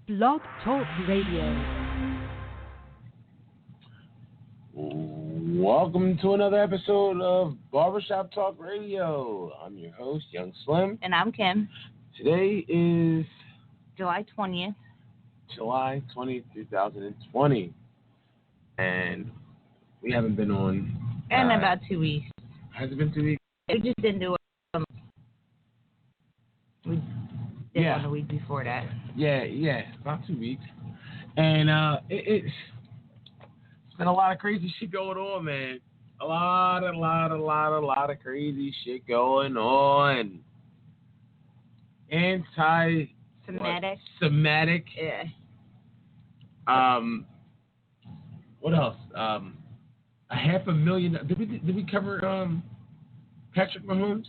Blog Talk Radio. Welcome to another episode of Barbershop Talk Radio. I'm your host, Young Slim. And I'm Kim. Today is July 20th. July 20th, 2020. And we haven't been on. In about 2 weeks. Has it been 2 weeks? We just didn't do it. We did one the week before that. Yeah, about 2 weeks. And it's been a lot of crazy shit going on, man. A lot of crazy shit going on. Semitic. Yeah. What else? $500,000. Did we cover Patrick Mahomes?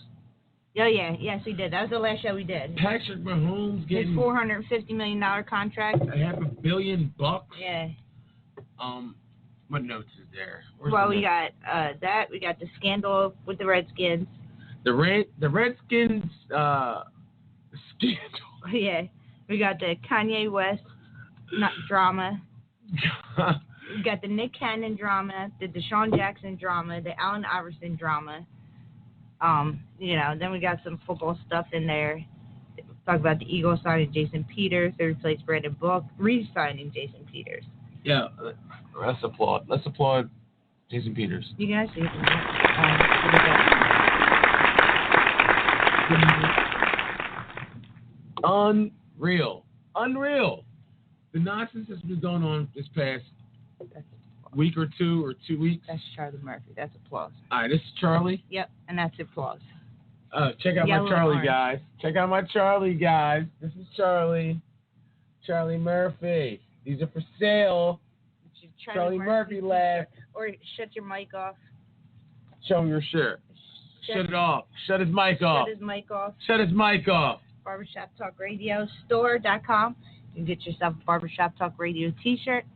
Oh yeah, yes we did. That was the last show we did. Patrick Mahomes getting his $450 million contract. $500 million. Yeah. What notes is there? We got that. We got the scandal with the Redskins. The Redskins scandal. Yeah. We got the Kanye West drama. We got the Nick Cannon drama, the DeSean Jackson drama, the Allen Iverson drama. Then we got some football stuff in there. Talk about the Eagles signing Jason Peters. They replaced Brandon Book, re-signing Jason Peters. Yeah, let's applaud. Let's applaud Jason Peters. You guys see it. Unreal. The nonsense that's been going on this past week or 2 weeks. That's Charlie Murphy. That's applause. All right, this is Charlie. Yep, and that's applause. Check out my Charlie guys. Check out my Charlie guys. This is Charlie Murphy. These are for sale. Charlie Murphy laugh. Or shut your mic off. Show him your shirt. Shut it off. Shut his mic off. Shut his mic off. Barbershop Talk Radio store.com. You can get yourself a Barbershop Talk Radio t-shirt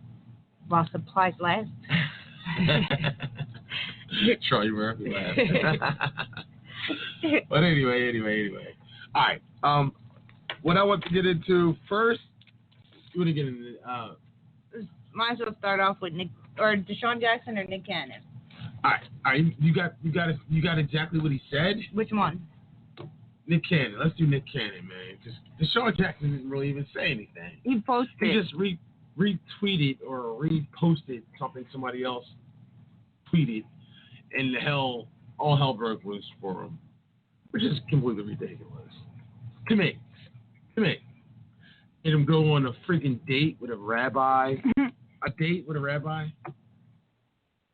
while supplies last. Charlie Murphy laugh. But anyway. All right. What I want to get into first, you want to get into might as well start off with Nick or DeSean Jackson or Nick Cannon. All right. You got exactly what he said. Which one? Nick Cannon. Let's do Nick Cannon, man. Because DeSean Jackson didn't really even say anything. He posted. He just retweeted or reposted something somebody else tweeted, and all hell broke loose for him, which is completely ridiculous to me. Made him go on a freaking date with a rabbi. A date with a rabbi?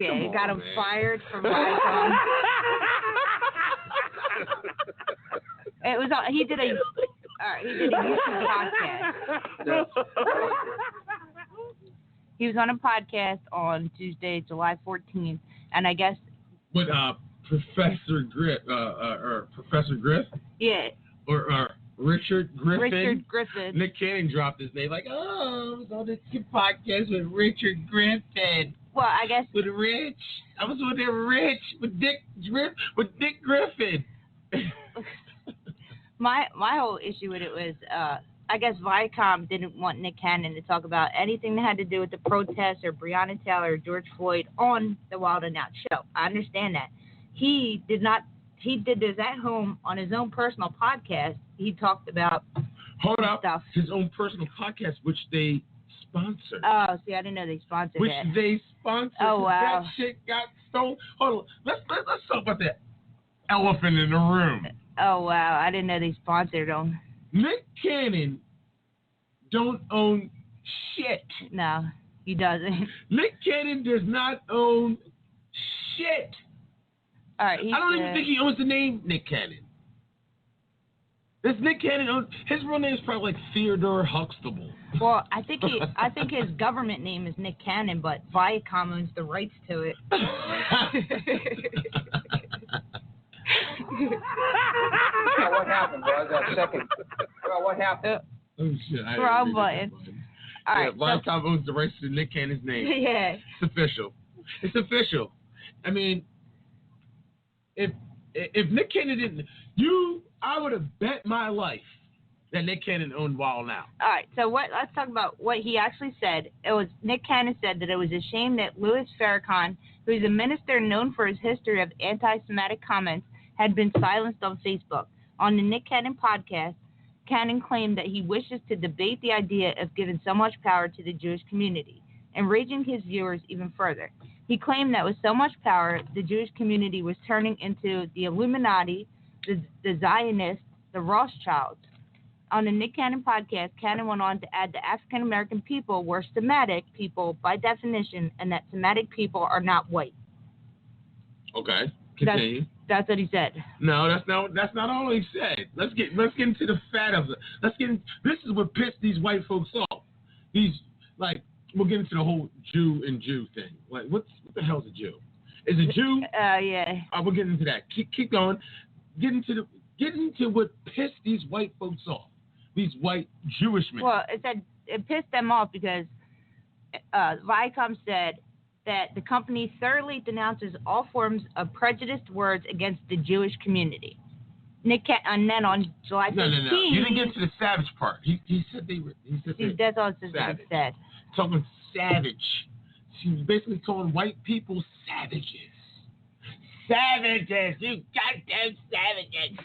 Yeah, he got him fired from Viacom. It was he did a YouTube podcast. He was on a podcast on Tuesday, July 14th, and I guess with Professor Griff or Professor Griff? Yeah. Or Richard Griffin. Nick Cannon dropped his name like, I was on this podcast with Richard Griffin. Well, I guess with Rich. I was with Rich with Dick Griffin. My whole issue with it was I guess Viacom didn't want Nick Cannon to talk about anything that had to do with the protests or Breonna Taylor or George Floyd on the Wild and Out show. I understand that. He did not. He did this at home on his own personal podcast. He talked about stuff. His own personal podcast, which they sponsored. Oh, see, I didn't know they sponsored which that. They sponsored. Oh, wow. That shit got stolen. Hold on. Let's talk about the elephant in the room. Oh, wow. I didn't know they sponsored them. Nick Cannon don't own shit. No, he doesn't. Nick Cannon does not own shit. All right, I don't even think he owns the name Nick Cannon. This Nick Cannon, his real name is probably like Theodore Huxtable. Well, I think his government name is Nick Cannon, but Viacom owns the rights to it. What happened, bro? That second. Bro, what happened? Oh shit! Wrong button. All right. Viacom owns the rights to Nick Cannon's name. Yeah. It's official. I mean, if Nick Cannon didn't, I would have bet my life that Nick Cannon owned Wild Now. All right, so let's talk about what he actually said. It was Nick Cannon said that it was a shame that Louis Farrakhan, who is a minister known for his history of anti-Semitic comments, had been silenced on Facebook. On the Nick Cannon podcast, Cannon claimed that he wishes to debate the idea of giving so much power to the Jewish community, enraging his viewers even further. He claimed that with so much power, the Jewish community was turning into the Illuminati, the Zionists, the Rothschilds. On the Nick Cannon podcast, Cannon went on to add that African American people were Semitic people by definition, and that Semitic people are not white. Okay, continue. That's what he said. No, that's not all he said. Let's get into the fat of it. This is what pissed these white folks off. We'll get into the whole Jew and Jew thing. Like, what the hell's a Jew? Is a Jew? Yeah. We'll get into that. Keep going. Get into what pissed these white folks off. These white Jewish men. Well, it pissed them off because Viacom said that the company thoroughly denounces all forms of prejudiced words against the Jewish community. And then on July 15th... No. You didn't get to the savage part. He said they were... That's all it said. Talking savage. She was basically calling white people savages. Savages! You goddamn savages!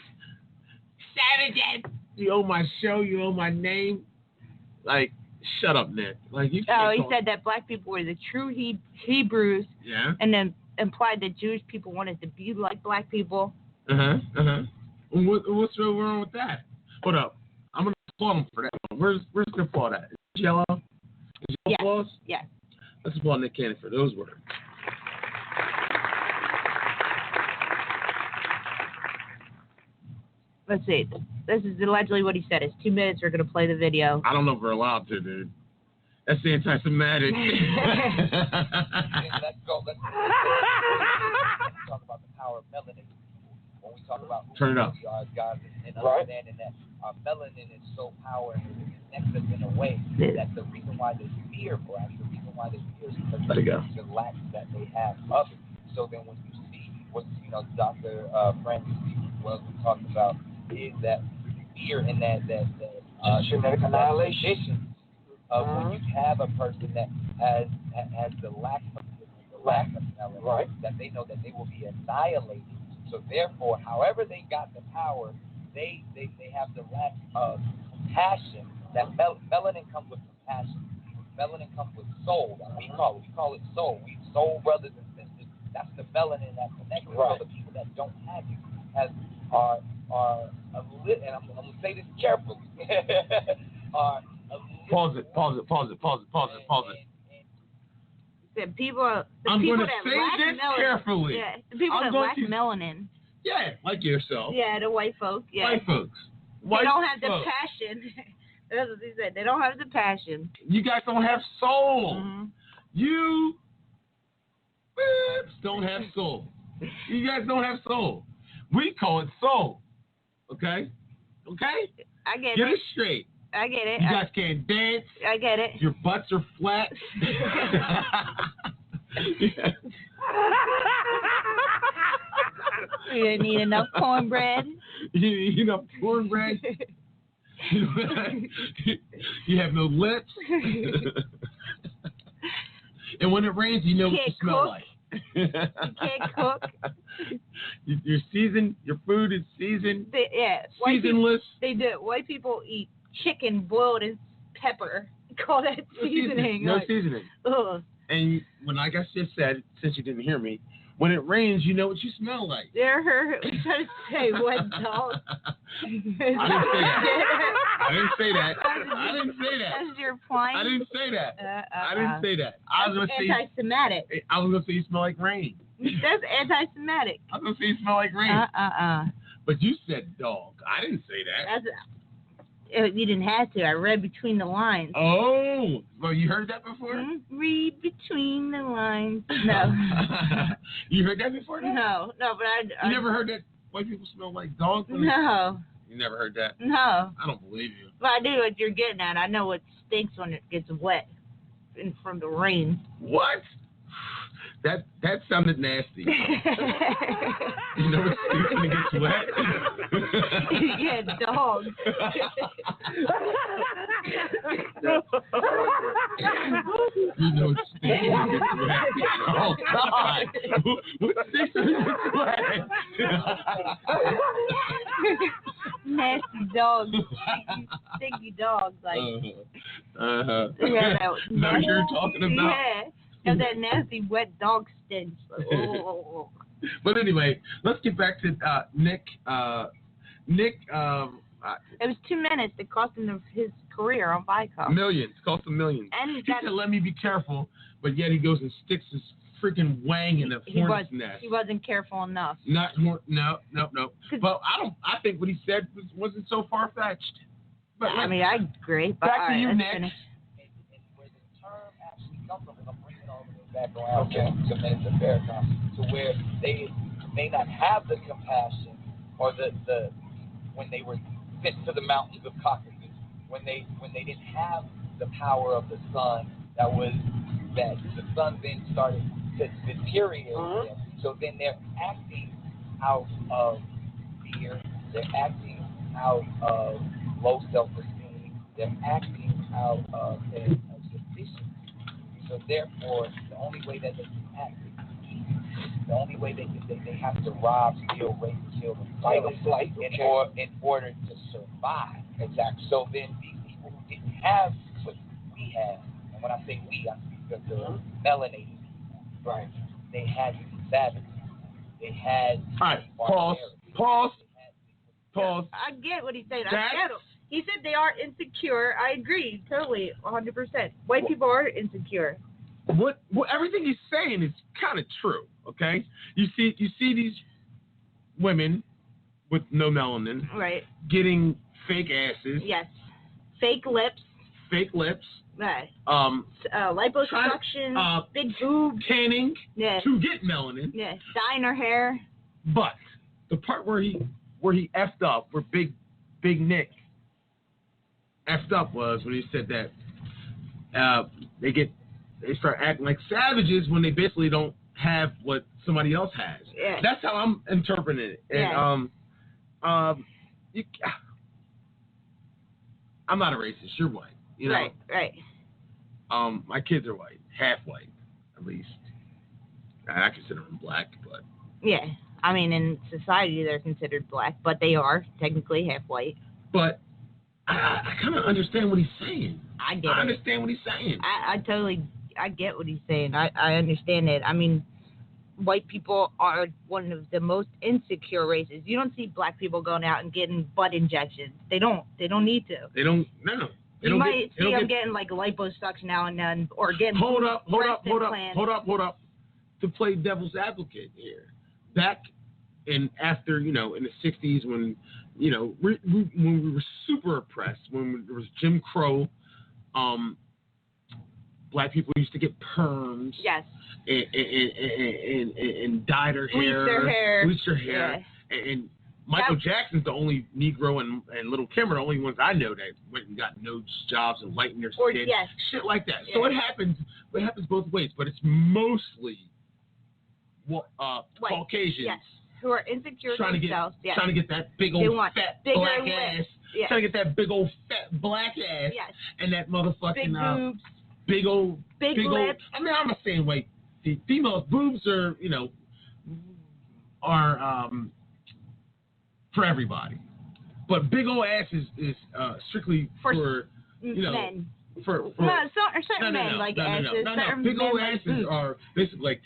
Savages! You owe my show, you owe my name. Like, shut up, Nick. Like, you can't he said that black people were the true Hebrews. Yeah. And then implied that Jewish people wanted to be like black people. What's wrong with that? Hold up. I'm going to applaud him for that one. Where's the applaud at? Is it yellow? Is it applause? Yes. Let's applaud Nick Cannon for those words. Let's see. This is allegedly what he said. It's 2 minutes. We're going to play the video. I don't know if we're allowed to, dude. That's anti-Semitic. Let's go. Let's talk about the power of melanin. When we talk about who we are as guys and understanding that our melanin is so powerful and it connects us in a way that the reason why there's fear, Black, the reason why there's fear is because of the lack that they have of it. So then when you see what, Dr. Francis was talking about is that fear and that genetic annihilation of when you have a person that has the lack of melanin, right, that they know that they will be annihilated. So therefore, however they got the power, they have the lack of compassion. That melanin comes with compassion. Melanin comes with soul. We call it soul. We soul brothers and sisters. That's the melanin that connects. Right. So the people that don't have it are a little, and I'm gonna say this carefully. Pause it. The people I'm people going to that say lack this melanin, carefully. Yeah, the people that lack melanin. Yeah, like yourself. Yeah, the white folks. Yeah. White folks. They don't have the passion. That's what he said. They don't have the passion. You guys don't have soul. Mm-hmm. You don't have soul. You guys don't have soul. We call it soul. Okay? I get Get it. it straight. I get it. You guys can't dance. I get it. Your butts are flat. You need enough cornbread. You need enough cornbread. You have no lips. And when it rains, you know what you smell like. You can't cook. You're seasoned. Your food is seasoned. Seasonless. Seasonless. They do. White people eat chicken boiled in pepper. Call that seasoning. No seasoning. Ugh. And when, like I just said, since you didn't hear me, when it rains, you know what you smell like. They're trying to say what, dog? I didn't say that. That's your point. I didn't say that. I didn't say that. I was going to say anti-Semitic. I was going to say you smell like rain. That's anti-Semitic. I was going to say you smell like rain. But you said dog. I didn't say that. You didn't have to. I read between the lines. Oh, well, you heard that before? Mm-hmm. Read between the lines. No. You heard that before? No, but I. You never heard that white people smell like dogs? No. You never heard that? No. I don't believe you. But I do what you're getting at. I know it stinks when it gets wet from the rain. What? That sounded nasty. You know what stinks when it gets wet? Yeah, dogs. You know what stinks when it gets wet? Oh, God. What stinks when it gets wet? Nasty dogs. Stinky dogs. Like, Yeah, that know what you're talking about? Yeah. Have that nasty wet dog stench. Like, oh. But anyway, let's get back to Nick. Nick. It was 2 minutes that cost him his career on Viacom. Millions. Cost him millions. And he said, let me be careful, but yet he goes and sticks his freaking wang in a hornet's nest. He wasn't careful enough. No. But I think what he said wasn't so far-fetched. But I mean, I agree. But back to you, Nick. And where the term actually comes from, I'm bringing all of this back around to minutes of Farrakhan, to where they may not have the compassion or the when they were sent to the mountains of Caucasus, when they didn't have the power of the sun, that the sun then started to deteriorate. So then they're acting out of fear. They're acting out of low self-esteem. They're acting out of sufficiency. So therefore, the only way that they can act is the only way they have to rob, steal, rape, kill, and fight in order to survive. Exactly. So then these people who didn't have what we have, and when I say we, I speak of the melanated people. Right. They had to be savage. They had. All right. Pause. I get what he's saying. I get him. He said they are insecure. I agree, totally, 100%. White people are insecure. What everything he's saying is kind of true. Okay, you see these women with no melanin, right, getting fake asses. Yes, fake lips. Right. Liposuction, big boobs, tanning. Yes. To get melanin. Yes. Dyeing her hair. But the part where he effed up, where Big Nick effed up, was when he said that they start acting like savages when they basically don't have what somebody else has. Yeah. That's how I'm interpreting it. And I'm not a racist. You're white. You know? Right. My kids are white, half white, at least. I consider them black, but yeah. I mean, in society they're considered black, but they are technically half white. But I kind of understand what he's saying. I understand what he's saying. I get what he's saying. I understand it. I mean, white people are one of the most insecure races. You don't see black people going out and getting butt injections. They don't need to. They don't. No. You might see them getting like liposuction now and then, or getting hold up. To play devil's advocate here, back after in the '60s when when we were super oppressed, when there was Jim Crow, black people used to get perms. Yes. And dyed their hair. Bleached their hair. Yeah. And Michael Jackson's the only Negro and Little Kim are the only ones I know that went and got nose jobs and lightened their skin. Yes. Shit like that. Yeah. So it happens both ways, but it's mostly Caucasians. Yes. Who are insecure themselves. Yes. Trying to get that big old fat black ass. Yes. Trying to get that big old fat black ass. Yes. And that motherfucking big boobs. Big lips. I mean, I'm not saying white females' boobs are for everybody, but big old ass is strictly for men. For certain men like asses. No. Big old asses are basically like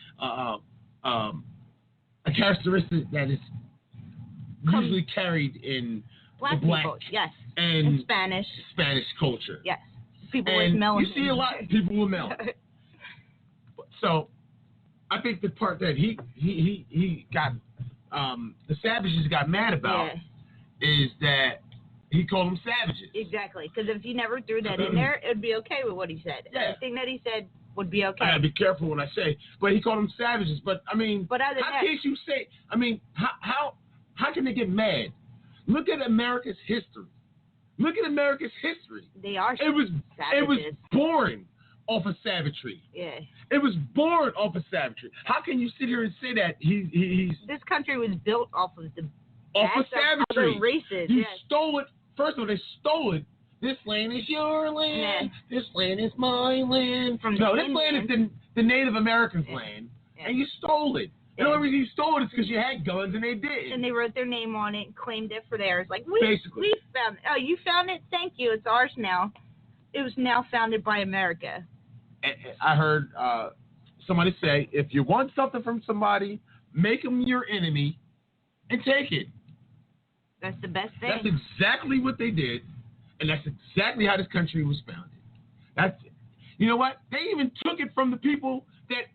a characteristic that is usually carried in black the black people, yes, and Spanish culture. Yes. People with melanin. You see a lot of people with melanin. So, I think the part that he got, the savages got mad about is that he called them savages. Exactly, because if he never threw that in there, it would be okay with what he said. Yeah. Everything that he said would be okay. I gotta be careful when I say, but he called them savages. But I mean, how can you say? I mean, how can they get mad? Look at America's history. They are. It was born off of savagery. Yeah. It was born off of savagery. How can you sit here and say that he's... This country was built off of savagery. Other races. You stole it. First of all, they stole it. This land is your land. Yeah. This land is my land. This land is the Native Americans' land, and you stole it. The only reason you stole it is because you had guns, and they did. And they wrote their name on it and claimed it for theirs. Like, we found it. Oh, you found it? Thank you. It's ours now. It was now founded by America. I heard somebody say, if you want something from somebody, make them your enemy and take it. That's the best thing. That's exactly what they did, and that's exactly how this country was founded. You know what? They even took it from the people that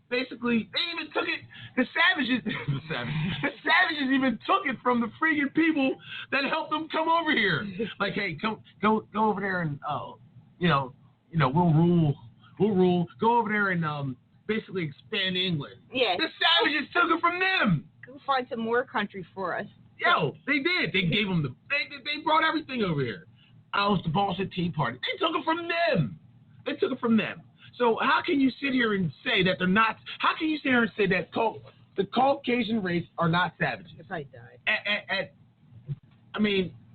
basically, they even took it, the savages even took it from the freaking people that helped them come over here. Like, hey, go over there and, we'll rule. Go over there and basically expand England. Yeah. The savages took it from them. Go find some more country for us. Yo, they did. They gave them they brought everything over here. I was the boss at Tea Party. They took it from them. So how can you sit here and say that they're not? How can you sit here and say that the Caucasian race are not savages? If I died.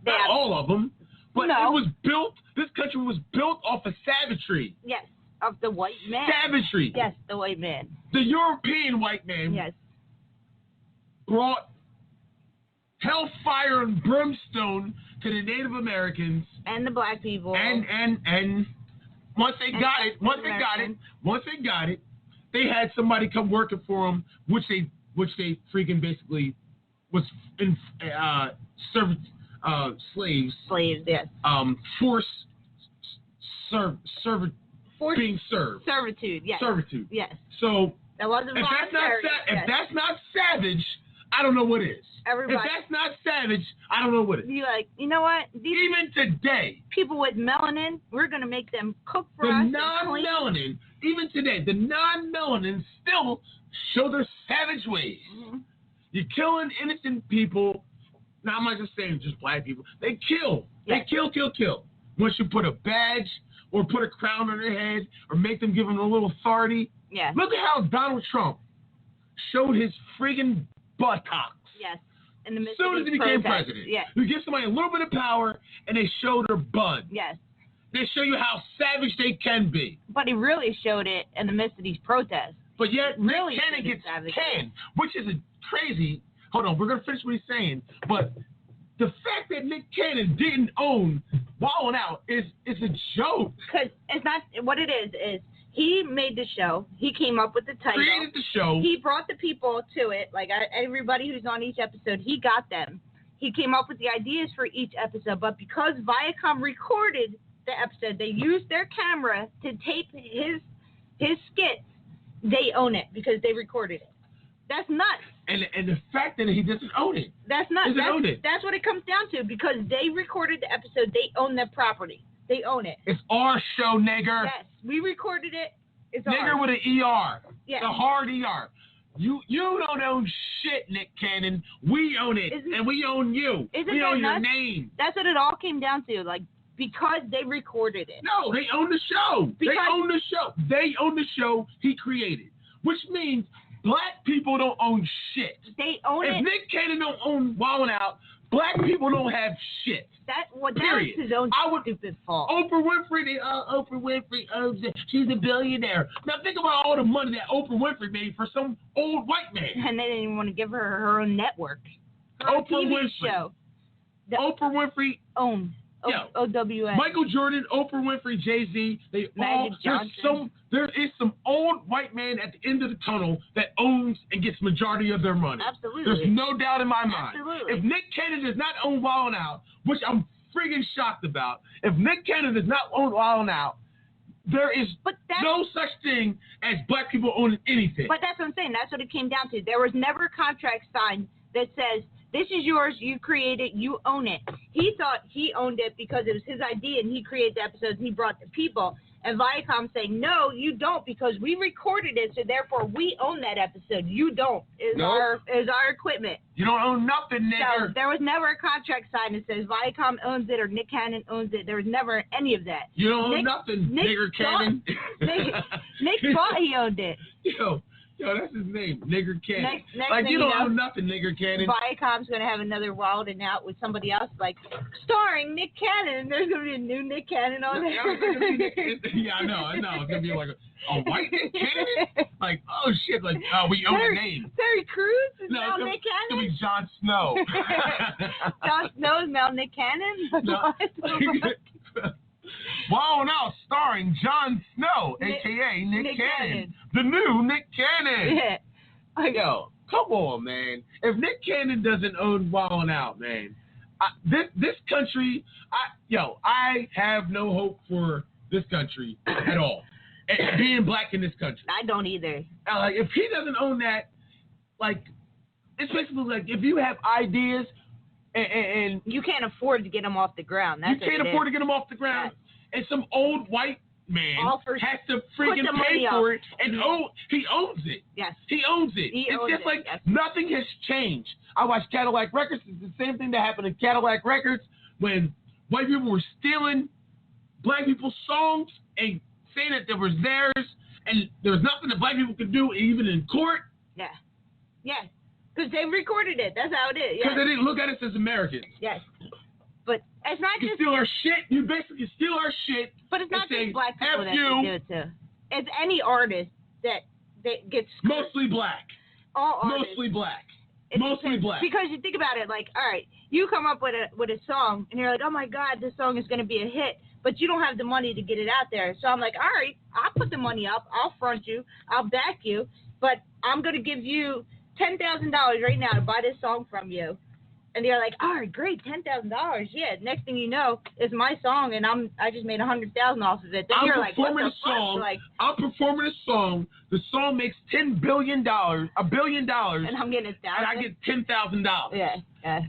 Not all of them, but it was built. This country was built off of savagery. Yes, of the white man. Savagery. Yes, the white man. The European white man. Yes. Brought hellfire and brimstone to the Native Americans and the black people. And once they got it, they had somebody come working for them, which they freaking basically was in slaves. Slaves, yes. Being served. Servitude, yes. Servitude. Yes. So that wasn't if that's not savage, I don't know what is. Everybody. If that's not savage, I don't know what is. You're like, you know what? Even today, people with melanin, we're going to make them cook for us. The non-melanin, even today, the non-melanin still show their savage ways. Mm-hmm. You're killing innocent people. Now, I'm not just saying just black people. They kill. Yes. They kill. Once you put a badge or put a crown on their head or make them give them a little authority. Yeah. Look at how Donald Trump showed his friggin' buttocks. Yes. In the midst as soon as he became president. Yes. You give somebody a little bit of power and they show their bud. Yes. They show you how savage they can be. But he really showed it in the midst of these protests. But yet, Nick Cannon gets canned, which is crazy. Hold on, we're going to finish what he's saying. But the fact that Nick Cannon didn't own Wildin' Out is a joke. Because it's not, what it is he made the show. He came up with the title. Created the show. He brought the people to it. Like everybody who's on each episode, he got them. He came up with the ideas for each episode. But because Viacom recorded the episode, they used their camera to tape his skits. They own it because they recorded it. That's nuts. And the fact that he doesn't own it. That's nuts. Own it. That's what it comes down to. Because they recorded the episode, they own the property. They own it. It's our show, nigger. Yes, we recorded it. It's nigger ours. with an ER. Yes. A hard ER. You don't own shit, Nick Cannon. We own it, and we own you. We own your name. That's what it all came down to. Like, because they recorded it. No, they own the show. They own the show. They own the show he created, which means black people don't own shit. They own it. If Nick Cannon don't own Wildin' Out, black people don't have shit. That was his own stupid fault. Oprah Winfrey, she's a billionaire. Now think about all the money that Oprah Winfrey made for some old white man. And they didn't even want to give her own network. Oprah TV Winfrey. Show. Oprah Winfrey owned. OWN. Michael Jordan, Oprah Winfrey, Jay-Z, there is some old white man at the end of the tunnel that owns and gets majority of their money. Absolutely. There's no doubt in my mind. Absolutely. If Nick Cannon does not own Wildin' Out, which I'm friggin' shocked about, if Nick Cannon does not own Wildin' Out, there is no such thing as black people owning anything. But that's what I'm saying. That's what it came down to. There was never a contract signed that says, this is yours, you create it, you own it. He thought he owned it because it was his idea and he created the episodes and he brought the people. And Viacom saying, no, you don't, because we recorded it, so therefore we own that episode. You don't. Is our equipment. You don't own nothing, nigger. So there was never a contract signed that says Viacom owns it or Nick Cannon owns it. There was never any of that. You don't own nothing, nigger Cannon. Nick thought he owned it. Yo, that's his name, Nigger Cannon. Next like, you don't know, own nothing, Nigger Cannon. Viacom's going to have another Wild and Out with somebody else, like, starring Nick Cannon, and there's going to be a new Nick Cannon on there. Yeah, I know. It's going to be like a white Nick Cannon? Like, oh, shit, like, we own the name. Terry Crews is now Nick It's Cannon? going to be Jon Snow. Jon Snow is now Nick Cannon? No. Wild Out starring Jon Snow, a.k.a. Nick Cannon. The new Nick Cannon. Yeah. Yo, come on, man. If Nick Cannon doesn't own Wild Out, man, this country, I have no hope for this country at all. And being black in this country. I don't either. If he doesn't own that, like, it's basically like if you have ideas and you can't afford to get them off the ground. That's you can't afford to get them off the ground. Yes. And some old white man has to freaking pay for it, and he owns it. Yes. He owns it. It's just like nothing has changed. I watched Cadillac Records. It's the same thing that happened in Cadillac Records when white people were stealing black people's songs and saying that there was theirs, and there was nothing that black people could do, even in court. Yeah. Yeah. Because they recorded it. That's how it is. Because they didn't look at us as Americans. Yes. But it's not you just steal our shit. You basically steal our shit. But it's not just black people that you. do it to. It's any artist that gets mostly black. All artists. Mostly black. Mostly black. Because you think about it, like, all right, you come up with a song and you're like, oh my God, this song is going to be a hit, but you don't have the money to get it out there. So I'm like, all right, I'll put the money up, I'll front you, I'll back you, but I'm going to give you $10,000 right now to buy this song from you. And they're like, all right, great, $10,000. Yeah. Next thing you know, it's my song, and I just made $100,000 off of it. Then you're like, what the fuck? Like, I'm performing a song. The song makes $1 billion, $1 billion, and I'm getting $1,000. And I get $10,000. Yeah. Yeah.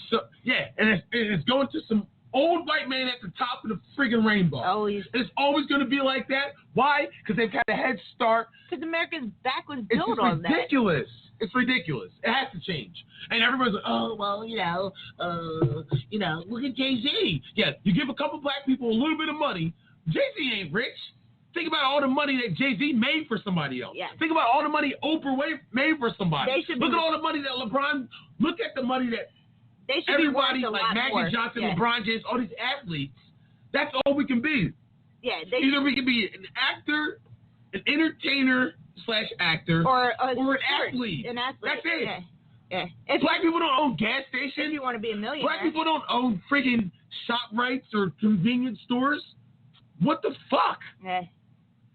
So yeah, and it's going to some old white man at the top of the friggin' rainbow. Always. It's always going to be like that. Why? Because they've had a head start. Because America's back was built on that. It's ridiculous. It's ridiculous. It has to change. And everybody's like, oh, well, look at Jay-Z. Yeah, you give a couple black people a little bit of money. Jay-Z ain't rich. Think about all the money that Jay-Z made for somebody else. Yeah. Think about all the money Oprah made for somebody. Look at all the money that LeBron, look at the money that everybody like Magic Johnson, LeBron James, all these athletes, that's all we can be. Yeah. Either we can be an actor, an entertainer / actor, or an athlete. An athlete. That's it. Yeah. Yeah. Black people don't own gas stations. If you want to be a millionaire. Black people don't own freaking ShopRites or convenience stores. What the fuck? Yeah.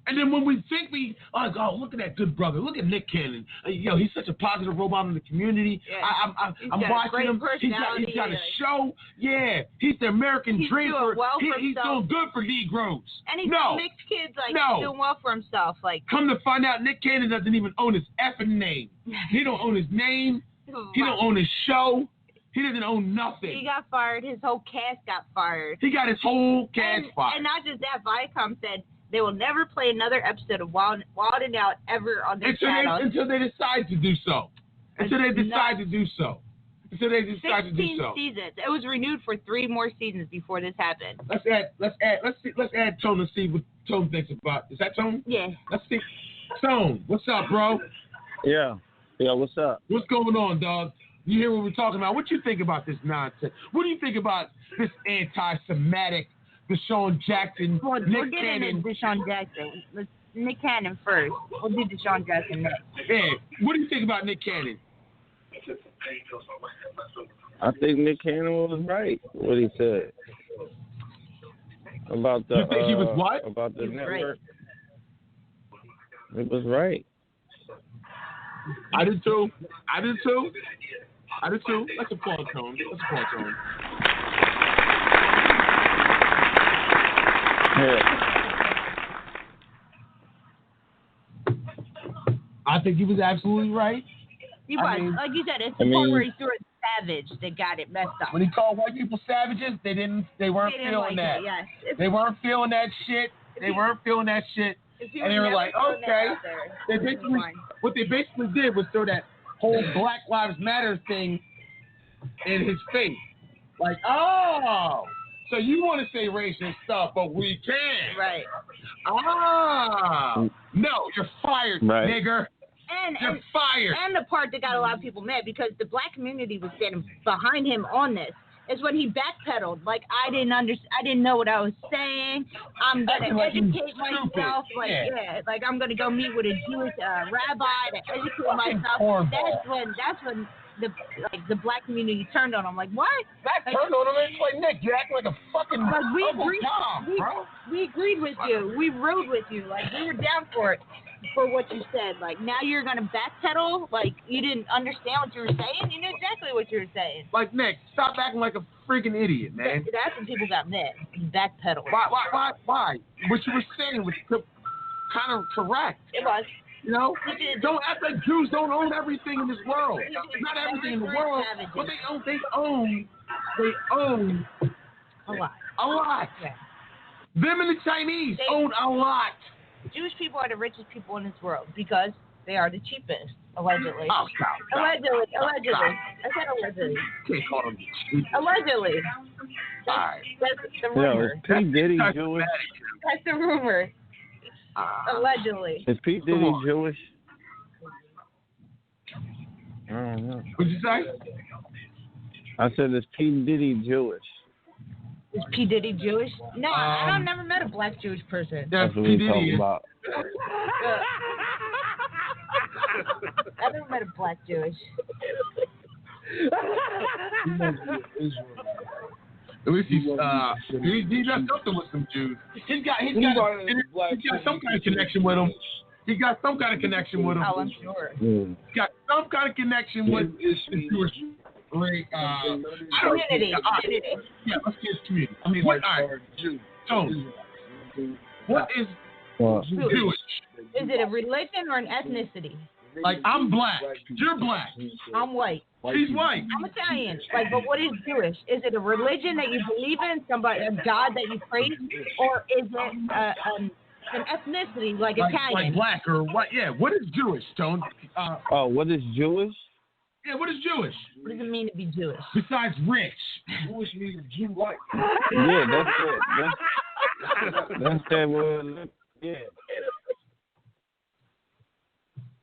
And then when we think oh, look at that good brother. Look at Nick Cannon. He's such a positive role model in the community. Yeah. I'm watching him. He's got a show. Yeah. He's the American dream. He's doing good for Negroes. And he's mixed kids, like, doing well for himself. Like, come to find out, Nick Cannon doesn't even own his effing name. He don't own his name. He don't own his show. He doesn't own nothing. He got fired. His whole cast got fired. He got his whole cast fired. And not just that, Viacom said they will never play another episode of Wild and Out ever on their channel. Until they decide to do so. Until they decide to do so. 16 seasons. It was renewed for 3 more seasons before this happened. Let's add Tone and see what Tone thinks about. Is that Tone? Yeah. Let's see. Tone, what's up, bro? Yeah, what's up? What's going on, dog? You hear what we're talking about? What you think about this nonsense? What do you think about this anti-Semitic DeSean Jackson, Nick Cannon? DeSean Jackson. Let's Nick Cannon first. We'll do DeSean Jackson next. Yeah. What do you think about Nick Cannon? I think Nick Cannon was right. What he said about the. You think he was what? About the network. Right. It was right. I did too. Let's applaud Tone. I think he was absolutely right. He was. Like you said, it's the part where he threw it savage that got it messed up. When he called white people savages, they weren't feeling like that. Yes. They weren't feeling that shit. They weren't feeling that shit. And they were like, okay. What they basically did was throw that whole Black Lives Matter thing in his face. Like, oh, so you want to say racist stuff, but we can't. Right. Ah. No, you're fired, nigger. You're fired. And the part that got a lot of people mad because the black community was standing behind him on this. Is when he backpedaled. Like I didn't know what I was saying. I'm gonna educate myself. Like like I'm gonna go meet with a Jewish rabbi to educate myself. That's when the black community turned on him. Like what? Turned on him. It's like Nick, you act like a fucking we agreed with you. We rode with you. Like we were down for it. For what you said, like now you're gonna backpedal, like you didn't understand what you were saying. You knew exactly what you were saying. Like Nick, stop acting like a freaking idiot, man. That's when people got mad. Backpedal. Why? What you were saying was kind of correct. It was. You know, don't act like Jews don't own everything in this world. Not everything in the world, but they own a lot. A lot. Yeah. Them and the Chinese own a lot. Jewish people are the richest people in this world because they are the cheapest, allegedly. Oh, stop. Allegedly. I said allegedly. Can't call them cheap. Allegedly. That's the rumor. Is P. Diddy Jewish? That's the rumor. Allegedly. Is P. Diddy Jewish? I don't know. What'd you say? I said, is P. Diddy Jewish? Is P. Diddy Jewish? No, I've never met a black Jewish person. That's what we talking about. I've never met a black Jewish. At least he does something with some Jews. He's got some kind of connection with them. He got some kind of connection with them. Oh, I'm sure. He's got some kind of connection with the Jewish. Community. Yeah, let's get community. I mean, all right. So, what is Jewish? Is it a religion or an ethnicity? Like, I'm black. You're black. I'm white. He's white. I'm Italian. Like, but what is Jewish? Is it a religion that you believe in, a God that you praise, or is it an ethnicity like Italian? Like black or white? Yeah. What is Jewish, Stone? What is Jewish? Yeah, what is Jewish? What does it mean to be Jewish? Besides rich. Jewish means Jew-like. Yeah, that's it. That's that word. Yeah.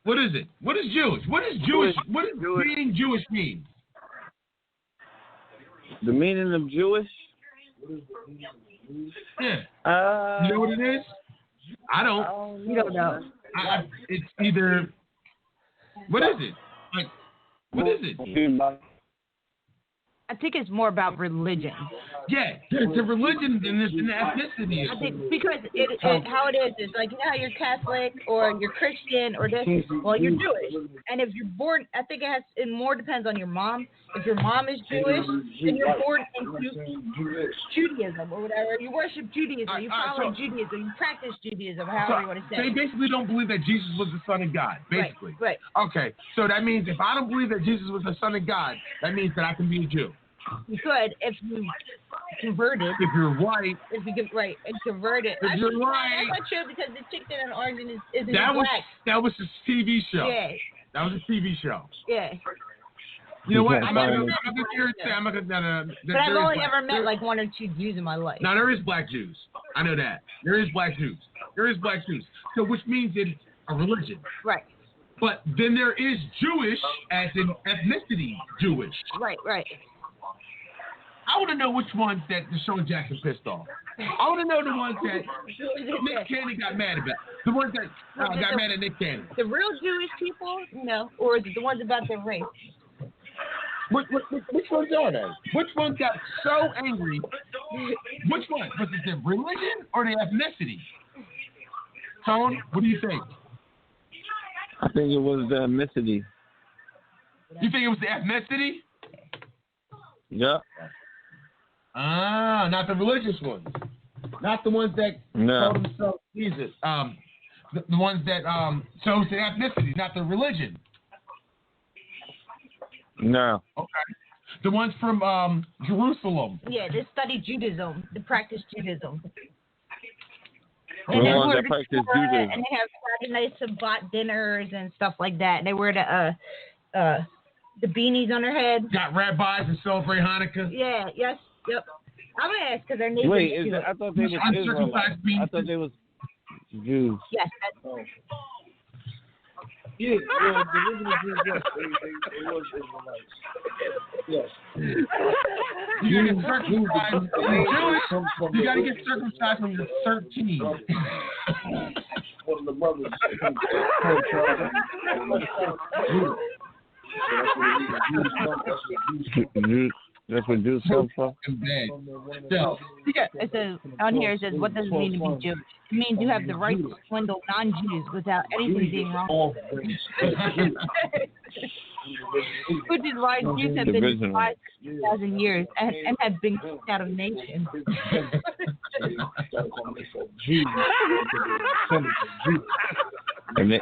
What is it? What is Jewish? What is Jewish? What does being Jewish mean? The meaning of Jewish? Yeah. You know what it is? I don't. You don't know. It's either. What is it? Like. What is it? I think it's more about religion. Yeah, it's a religion and it's an ethnicity. I think because how it is like you know how you're Catholic or you're Christian or this. Well, you're Jewish, and if you're born, I think it more depends on your mom. If your mom is Jewish, then you're born into Judaism or whatever. You worship Judaism, you follow Judaism, you practice Judaism, however you want to say. They basically don't believe that Jesus was the Son of God. Basically. Right. Okay, so that means if I don't believe that Jesus was the Son of God, that means that I can be a Jew. You could if you converted. If you're white. If you get right and converted. If you're white. That's not true because the chick that an origin isn't black. That was a TV show. Yeah. That was a TV show. Yeah. You know what? I'm not gonna But I've only ever met like one or two Jews in my life. Now there is black Jews. I know that. There is black Jews. So which means it's a religion. Right. But then there is Jewish as in ethnicity Jewish. Right. I want to know which ones that DeSean Jackson pissed off. I want to know the ones that Nick Cannon got mad about. The ones that got mad at Nick Cannon. The real Jewish people, or is it the ones about their race? Which ones are they? Which ones got so angry? Which one? Was it the religion or the ethnicity? Tone, what do you think? I think it was the ethnicity. You think it was the ethnicity? Yeah. Not the religious ones. Not the ones that call themselves Jesus. The ones that chose the ethnicity, not the religion. No. Okay. The ones from Jerusalem. Yeah, they study Judaism. They practice Judaism. And The they ones wear that the practice Torah, Judaism. and they have Friday night Shabbat dinners and stuff like that. They wear the beanies on their head. Got rabbis and celebrate Hanukkah. Yeah, yes, yep. I'm gonna ask because their neighbors. Wait, I thought they was Israelites. I thought they was Jews. Yes, that's Yeah, well, the original Jews, yes, they was Israelites. Yes. You gotta get circumcised. You gotta get the circumcised when you're 13. one of the brothers. That's what Jews come from. So, it says on here. It says, "What does it mean to be Jewish? It means you have the right to swindle non-Jews without anything being wrong." Which is why Jews have been despised for 2,000 years and have been kicked out of nations. And they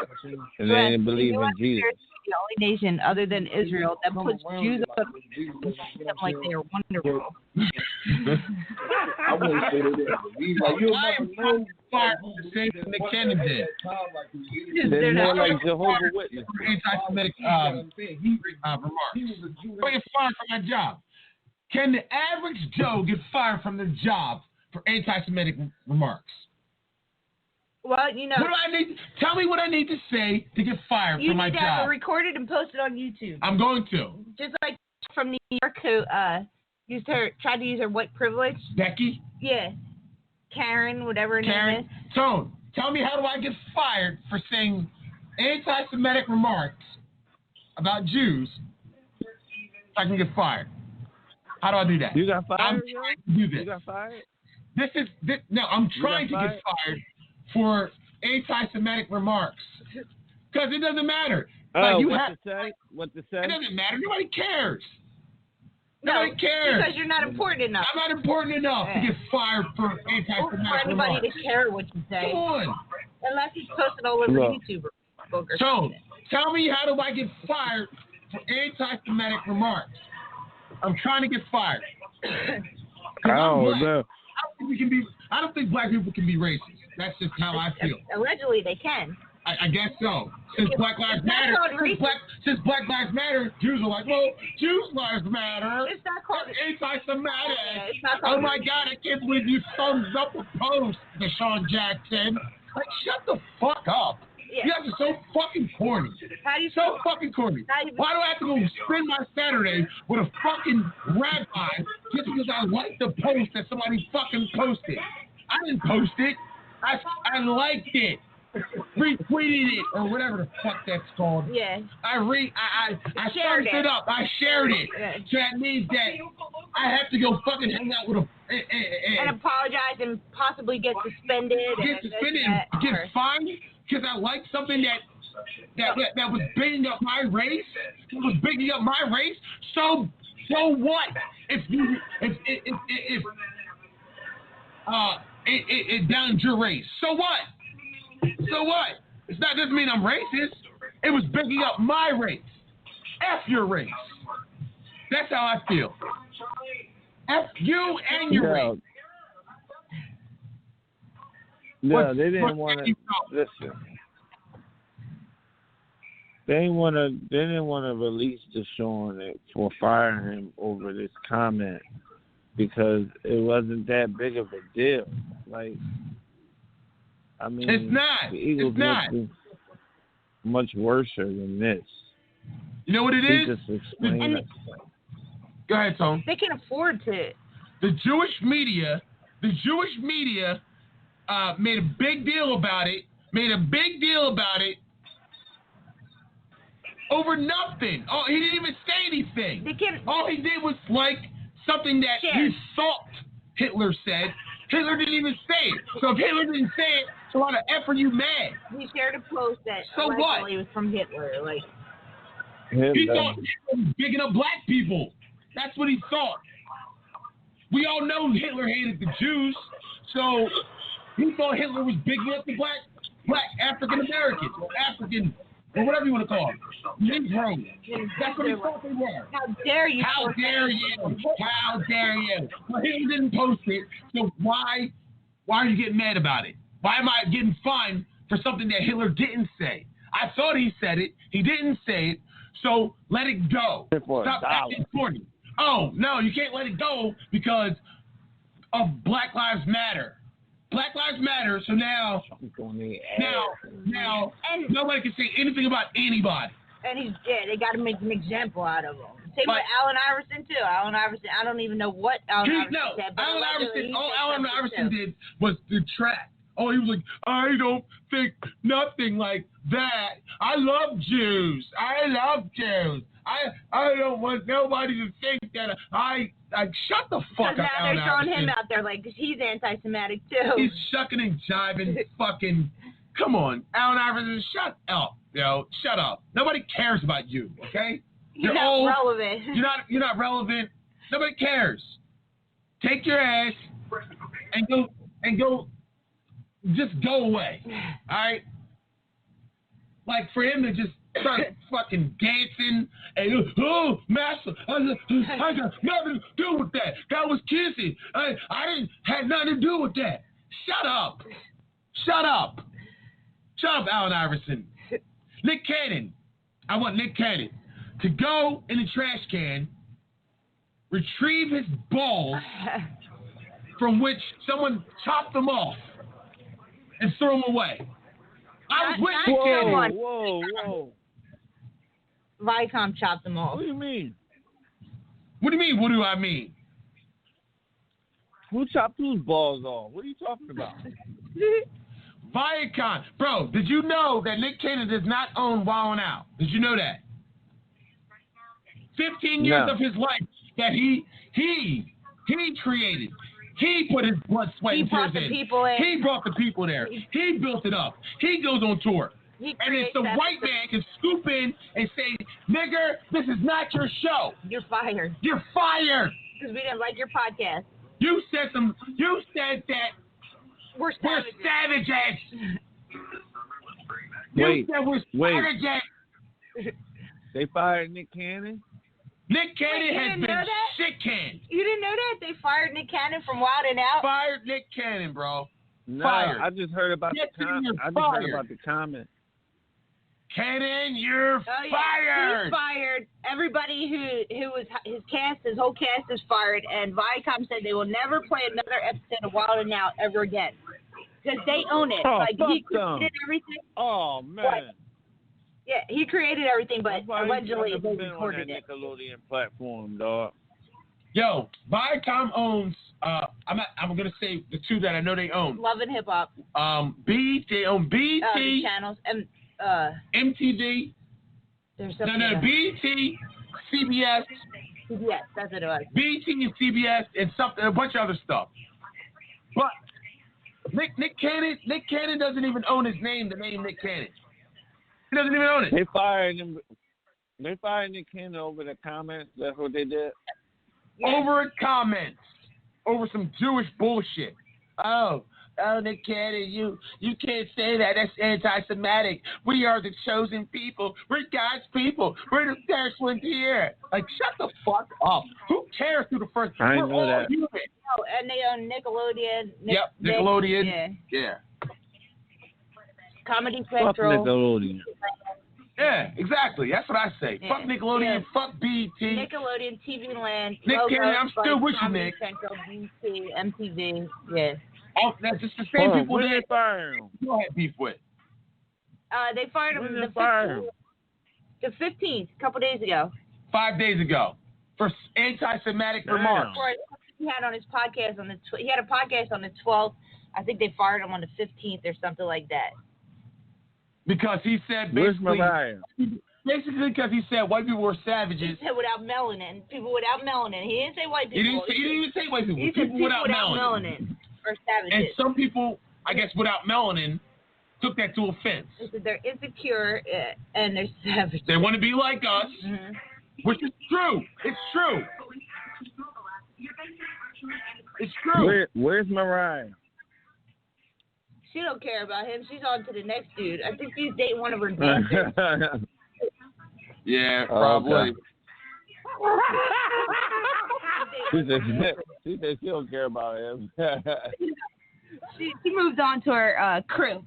didn't believe in Jesus. The only nation other than Israel that puts Jews up them like they are wonderful. I wouldn't say that. I am fired for the same thing that Cannon did. They're more like Jehovah's Witnesses. Anti-Semitic remarks. I get fired from my job. Can the average Joe get fired from their job for anti-Semitic remarks? Well, you know. What do I need? Tell me what I need to say to get fired from my job. You need to have it recorded and posted on YouTube. I'm going to. Just like from New York who tried to use her white privilege. Becky? Yeah. Karen, whatever her name is. Tone, tell me, how do I get fired for saying anti-Semitic remarks about Jews so I can get fired? How do I do that? You got fired? I'm trying to do this. You got fired? I'm trying to get fired for anti-Semitic remarks. Because it doesn't matter. Oh, what to say? It doesn't matter. Nobody cares. Nobody cares. Because you're not important enough. I'm not important enough to get fired for anti-Semitic for anybody remarks. to care what you say. Come on. Unless he's posted all over YouTube or Facebook or something. Tell me, how do I get fired for anti-Semitic remarks? I'm trying to get fired. I don't know. I don't think black people can be racist. That's just how I feel. Allegedly, they can. I guess so. Since Black Lives Matter, since Black Lives Matter, Jews are like, well, Jews lives matter. It's not called anti-Semitic. It's not called Oh my God, I can't believe you thumbs up a post, DeSean Jackson. Like, shut the fuck up. Yeah. You guys are so fucking corny. How do you so fucking corny. Why do I have to go spend my Saturday with a fucking rabbi just because I liked the post that somebody fucking posted? I didn't post it. I liked it. Retweeted it or whatever the fuck that's called. Yeah. I thumbs it up. I shared it. Yeah. So that means that I have to go fucking hang out with and apologize and possibly get suspended. Get fined because I liked something that was bigging up my race. It was bigging up my race. So what? If it downs your race. So what? So what? It doesn't mean I'm racist. It was bigging up my race. F your race. That's how I feel. F you and your race. No, they didn't want to listen. They didn't want to release DeSean for firing him over this comment because it wasn't that big of a deal. Like, I mean, it's not. The Eagles much worse than this. You know what it is? Just explain it. Go ahead, Tom. They can afford to. The Jewish media made a big deal about it. Over nothing. Oh, he didn't even say anything. All he did was like something that he thought Hitler said. Hitler didn't even say it. So if Hitler didn't say it, so why the F are you mad? He shared a post that allegedly was from Hitler. Like, he thought Hitler was bigging up black people. That's what he thought. We all know Hitler hated the Jews, so he thought Hitler was bigging up the black African Americans or African or whatever you want to call them. Negroes. That's what he thought they were. How dare you? How dare you? How dare you? Well, Hitler didn't post it, so why are you getting mad about it? Why am I getting fined for something that Hitler didn't say? I thought he said it. He didn't say it. So let it go. Stop acting corny. Oh, no, you can't let it go because of Black Lives Matter. Black Lives Matter, so now nobody can say anything about anybody. And they got to make an example out of him. Same with Allen Iverson, too. Allen Iverson, I don't even know what Allen Iverson said. All Allen Iverson did was detract. Oh, he was like, I don't think nothing like that. I love Jews. I don't want nobody to think that I shut the fuck up. Now they're throwing him out there like he's anti-Semitic too. He's shucking and jiving. Fucking, come on, Allen Iverson, shut up, shut up. Nobody cares about you, okay? You're not old. relevant. You're not relevant. Nobody cares. Take your ass and go. Just go away, all right? Like for him to just start fucking dancing and master, I got nothing to do with that. That was kissing. I didn't have nothing to do with that. Shut up, Allen Iverson. Nick Cannon. I want Nick Cannon to go in the trash can, retrieve his balls from which someone chopped them off, and throw them away. I was with Nick Cannon. Whoa. Viacom chopped them off. What do you mean? What do you mean? What do I mean? Who chopped whose balls off? What are you talking about? Viacom. Bro, did you know that Nick Cannon does not own Wild 'N Out? Did you know that? 15 years of his life that he created. He put his blood, sweat, and tears in. He brought the people there. He built it up. He goes on tour. And if the white man can scoop in and say, nigger, this is not your show. You're fired. You're fired. Because we didn't like your podcast. You said that we're savages. Wait. Savages. They fired Nick Cannon? Nick Cannon has been shit canned. You didn't know that? They fired Nick Cannon from Wild 'N Out? Fired Nick Cannon, bro. No, fired. I just heard about the comment. Cannon, you're fired. He's fired. Everybody who was his whole cast is fired, and Viacom said they will never play another episode of Wild 'N Out ever again because they own it. He created everything. Oh man. But, yeah, he created everything, but allegedly they recorded it. Nickelodeon platform, dog. Yo, Viacom owns. I'm gonna say the two that I know they own. Love and Hip Hop. They own BET. The channels and MTV. There's No, BET, CBS. CBS, that's what it was. BET and CBS and a bunch of other stuff. But Nick Cannon doesn't even own his name. The name Nick Cannon. He doesn't even own it. They fired him. They fired Nick Cannon over the comments. That's what they did. Yeah. Over comments. Over some Jewish bullshit. Oh, Nick Cannon, you can't say that. That's anti-Semitic. We are the chosen people. We're God's people. We're the first ones here. Like, shut the fuck up. Who cares who the first? I didn't know that. Human. Oh, and they own Nickelodeon. Nickelodeon. Yeah. Comedy Central. Fuck Nickelodeon. Yeah, exactly. That's what I say. Yeah. Fuck Nickelodeon. Yeah. Fuck BET. Nickelodeon, TV Land. Nick Cannon, I'm still with you, Comedy Nick. Central, BT, MTV. Yeah. Oh, that's just the same people when that they fired him. you had beef with. They fired him When the they fired him? 15th, a couple days ago. 5 days ago for anti-Semitic remarks. He had on his podcast he had a podcast on the 12th. I think they fired him on the 15th or something like that. Because he said Where's basically because he said white people were savages. He said without melanin, people without melanin. He didn't say white He people. didn't even say white people. He said people without melanin or savages. And some people, I guess, without melanin, took that to offense. He said they're insecure and they're savages. They want to be like us, Mm-hmm. which is true. It's true. It's true. Where's Mariah? She don't care about him. She's on to the next dude. I think she's dating one of her dancers. Yeah, probably. She said she don't care about him. She's He moved on to our crew.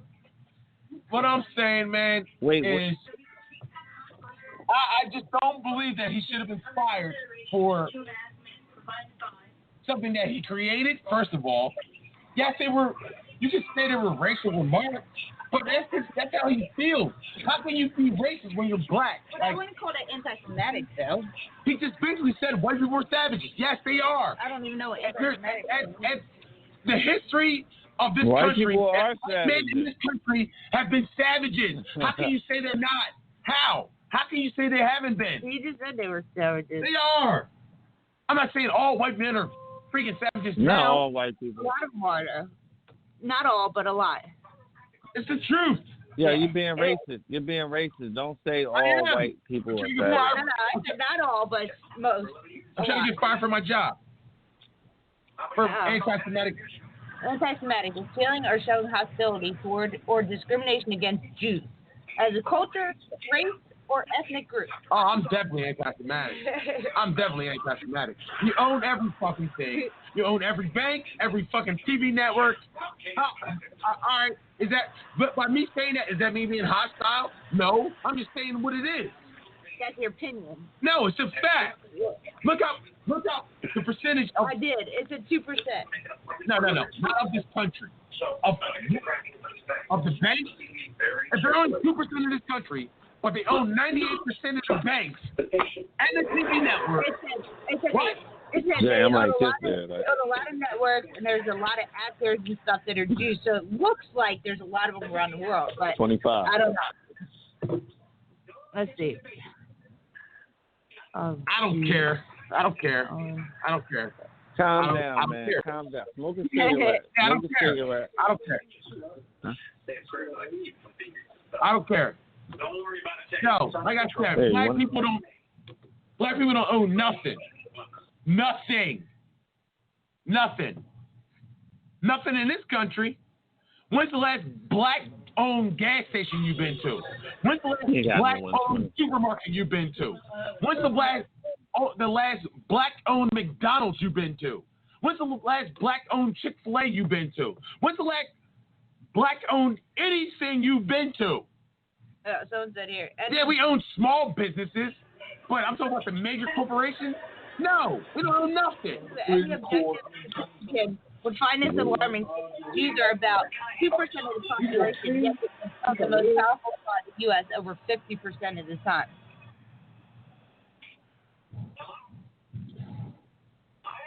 What I'm saying, man, is I just don't believe that he should have been fired for something that he created. First of all, yes, you could say they were racial remarks, but that's how he feels. How can you be racist when you're black? I wouldn't call that anti-Semitic, though. He just basically said white people were savages. Yes, they are. I don't even know what anti-Semitic is. And the history of this white country, people are men in this country have been savages. How can you say they're not? How? How can you say they haven't been? You just said they were savages. They are. I'm not saying all white men are freaking savages Not now. all white people. A lot of them are, though. Not all, but a lot. It's the truth. Yeah, you're being racist. You're being racist. Don't say all white people are No, savages. I said not all, but most. I'm trying to get fired from my job. For anti-Semitic. Anti-Semitic is feeling or showing hostility toward or discrimination against Jews as a culture, race, or ethnic group. Oh, I'm definitely anti-Semitic. I'm definitely anti-Semitic. You own every fucking thing. You own every bank, every fucking TV network. All right, is that? But by me saying that, is that me being hostile? No, I'm just saying what it is. That's your opinion. No, it's a fact. Look up the percentage of. I did. It's at 2%. No, not of this country. Of the banks. If they're only 2% of this country, but they own 98% of the banks and the TV network. What? Yeah, I'm like this. There's a lot of networks, and there's a lot of actors and stuff that are Jews. So it looks like there's a lot of them around the world. But 25. I don't know. Let's see. I don't care. I don't care. Calm down, man. Care. Calm down. Smoke a cigarette. I don't care. I don't care. Huh? I don't care. No, like I said, Hey, black people don't own nothing. Nothing in this country. When's the last black-owned gas station you've been to? When's the last black-owned supermarket you've been to? When's the last black-owned McDonald's you've been to? When's the last black-owned Chick-fil-A you've been to? When's the last black-owned anything you've been to? Someone said here. Yeah, we own small businesses, but I'm talking about the major corporations. No, we don't own nothing. The objective would find this alarming. Jews are about 2% of the population, yet of the most powerful part of the U.S. over 50% of the time.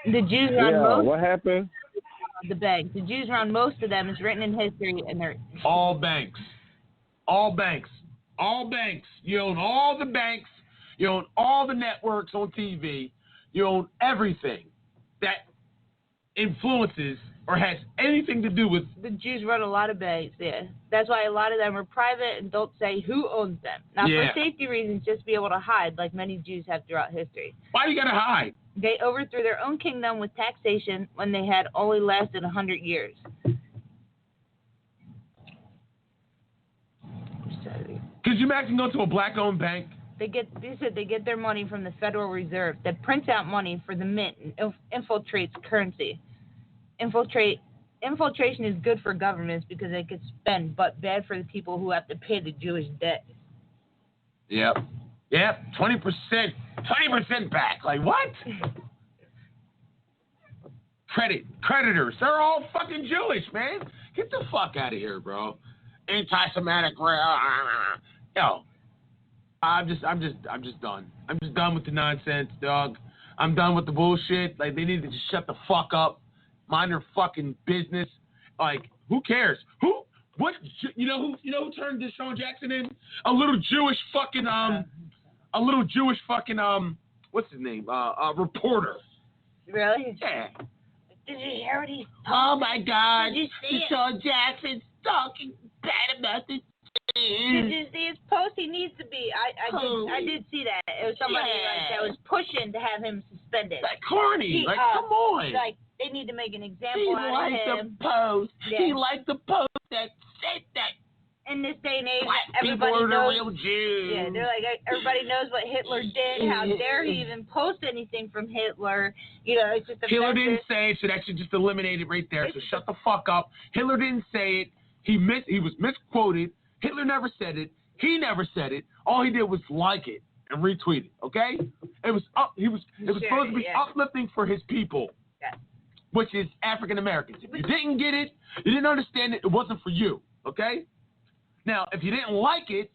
The Jews run most. What happened? The banks. The Jews run most of them. It's written in history, and they're all banks. You own all the banks. You own all the networks on TV. You own everything that influences or has anything to do with. The Jews run a lot of banks, yeah. That's why a lot of them are private and don't say who owns them. Not for safety reasons, just to be able to hide, like many Jews have throughout history. Why do you got to hide? They overthrew their own kingdom with taxation when they had only lasted 100 years. Could you imagine going to a black-owned bank? They said they get their money from the Federal Reserve that prints out money for the mint and infiltrates currency. Infiltration is good for governments because they could spend, but bad for the people who have to pay the Jewish debt. Yep. 20% back. Like what? Creditors. They're all fucking Jewish, man. Get the fuck out of here, bro. Anti-Semitic. Yo. I'm just done. I'm just done with the nonsense, dog. I'm done with the bullshit. Like, they need to just shut the fuck up, mind their fucking business. Like, who cares? You know who turned DeSean Jackson in? A little Jewish fucking what's his name? Reporter. Really? Yeah. Did you hear what he? Oh my God! Did you see DeSean Jackson's talking bad about the. Did you see his post? He needs to be. I did see that. It was somebody that was pushing to have him suspended. Like corny. Come on. Like they need to make an example out of him. He liked the post. Yeah. He liked the post that said that. In this day day and age, Black people everybody are the knows. real Jews. Yeah, they're like, everybody knows what Hitler did. How dare he even post anything from Hitler? You know, it's just Hitler didn't say it, so that should just eliminate it right there. So shut the fuck up. Hitler didn't say it. He was misquoted. Hitler never said it. He never said it. All he did was like it and retweet it. Okay? It was supposed to be uplifting for his people, which is African Americans. If you didn't get it, you didn't understand it, it wasn't for you. Okay? Now, if you didn't like it,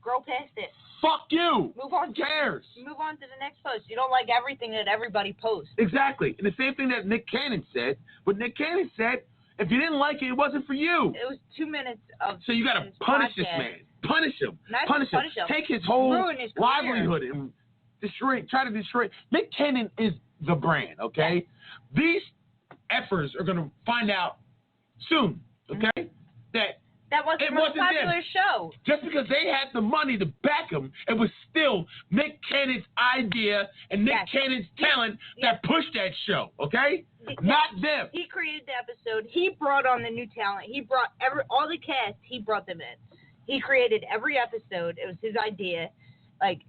scroll past it. Fuck you. Move on. Who cares? Move on to the next post. You don't like everything that everybody posts. Exactly. And the same thing that Nick Cannon said. But Nick Cannon said, if you didn't like it, it wasn't for you. It was 2 minutes of. So you got to punish this man. Punish him. Not punish him. Take his whole livelihood and try to destroy. Nick Cannon is the brand, okay? Yeah. These efforts are going to find out soon, okay? That wasn't a popular show. Just because they had the money to back him, it was still Nick Cannon's idea and Nick Cannon's talent that pushed that show, okay? Not them. He created the episode. He brought on the new talent. He brought all the cast. He brought them in. He created every episode. It was his idea. Like,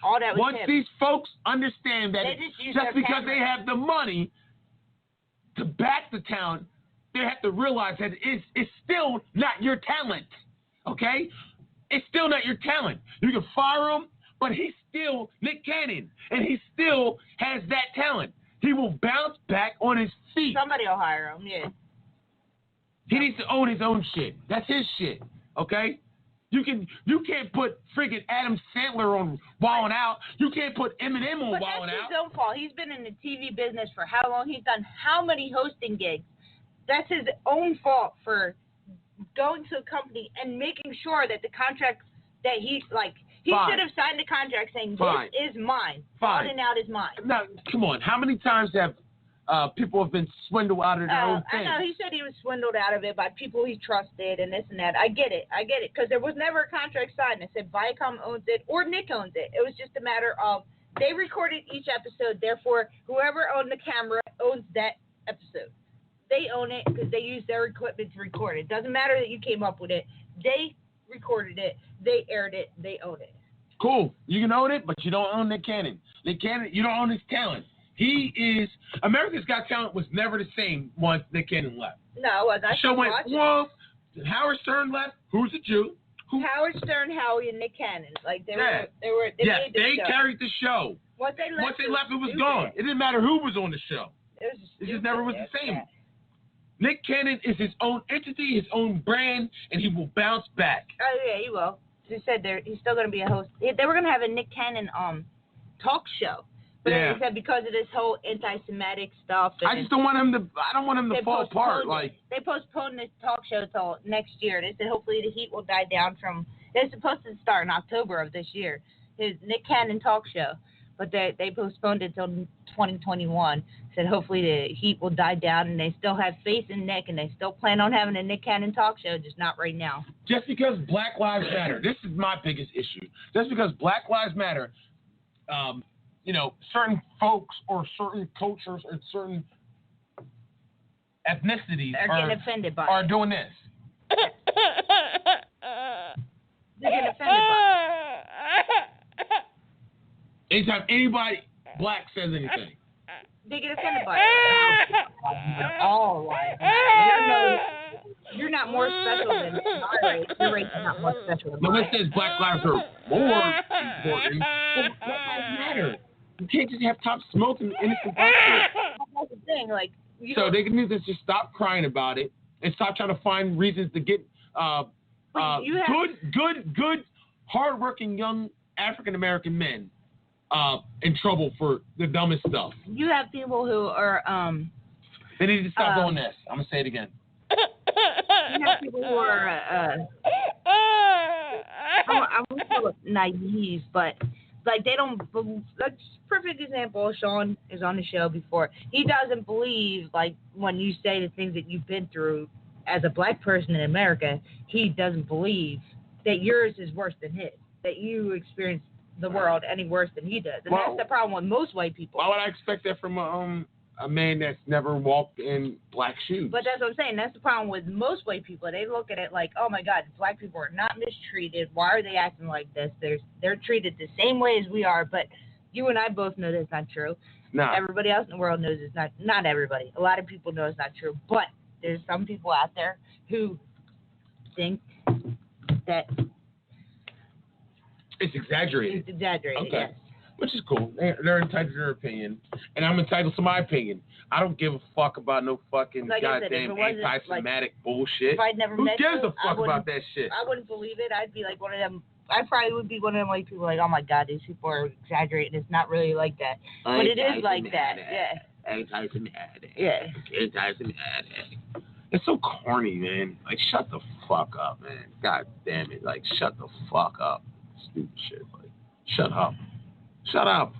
all that was Once him. these folks understand that just because they have the money to back the talent, they have to realize that it's still not your talent, okay? It's still not your talent. You can fire him, but he's still Nick Cannon, and he still has that talent. He will bounce back on his feet. Somebody will hire him, yeah. He needs to own his own shit. That's his shit, okay? You can't put friggin' Adam Sandler on Wildin' Out. You can't put Eminem on Wildin' Out. But that's his own fault. He's been in the TV business for how long? He's done how many hosting gigs? That's his own fault for going to a company and making sure that the contract that he should have signed a contract saying this is mine. Wildin' Out is mine. Now, come on. How many times have people have been swindled out of their own thing? I know. He said he was swindled out of it by people he trusted and this and that. I get it. Because there was never a contract signed that said Viacom owns it or Nick owns it. It was just a matter of they recorded each episode. Therefore, whoever owned the camera owns that episode. They own it because they use their equipment to record it. It doesn't matter that you came up with it. They recorded it. They aired it. They own it. Cool. You can own it, but you don't own Nick Cannon. Nick Cannon, you don't own his talent. America's Got Talent was never the same once Nick Cannon left. No, it wasn't. The show went, whoa. Howard Stern left. Who's a Jew? Howard Stern, Howie, and Nick Cannon. Like they carried the show. Once they left, it was gone. It didn't matter who was on the show. It just never was the same. Nick Cannon is his own entity, his own brand, and he will bounce back. Oh, yeah, he will. He said he's still going to be a host. They were going to have a Nick Cannon talk show. But he said because of this whole anti-Semitic stuff. I just don't want him to fall apart. They postponed this talk show till next year. They said hopefully the heat will die down from. They're supposed to start in October of this year. His Nick Cannon talk show. But they postponed it till 2021. Said hopefully the heat will die down, and they still have faith in Nick, and they still plan on having a Nick Cannon talk show, just not right now. Just because Black Lives Matter, this is my biggest issue. Just because Black Lives Matter, certain folks or certain cultures or certain ethnicities are getting offended by are doing this. They're getting offended by it. Anytime anybody black says anything, they get offended by it. All lives matter. You're not more special than my race. Your race is not more special than mine. No one says Black lives are more important. Black lives matter. You can't just have top smoke and innocent black people. That's the thing. So they need to just stop crying about it and stop trying to find reasons to get good, hardworking young African American men in trouble for the dumbest stuff. You have people who are they need to stop doing this. I'm gonna say it again. You have people who are I won't call it naive, but they don't believe. Like, perfect example. Sean is on the show before. He doesn't believe when you say the things that you've been through as a black person in America. He doesn't believe that yours is worse than his. That you experience the world any worse than he does, and that's the problem with most white people. Why would I expect that from a man that's never walked in black shoes. But that's what I'm saying. That's the problem with most white people. They look at it like, oh my God, black people are not mistreated. Why are they acting like this? They're treated the same way as we are. But you and I both know that's not true. Nah. Everybody else in the world knows it's not everybody. A lot of people know it's not true. But there's some people out there who think that it's exaggerated. It's exaggerated, okay. Yes. Which is cool. They're entitled to their opinion, and I'm entitled to my opinion. I don't give a fuck about no fucking goddamn anti-Semitic bullshit. If I'd never Who met gives you, a fuck about that shit? I wouldn't believe it. I'd be like one of them. I probably would be one of them white people like, oh my God, these people are exaggerating. It's not really like that. But it is like that. Yeah. Anti-Semitic. Yeah. Anti-Semitic. It's so corny, man. Like, shut the fuck up, man. God damn it. Like, shut the fuck up. Stupid shit. Like, shut up. Shut up.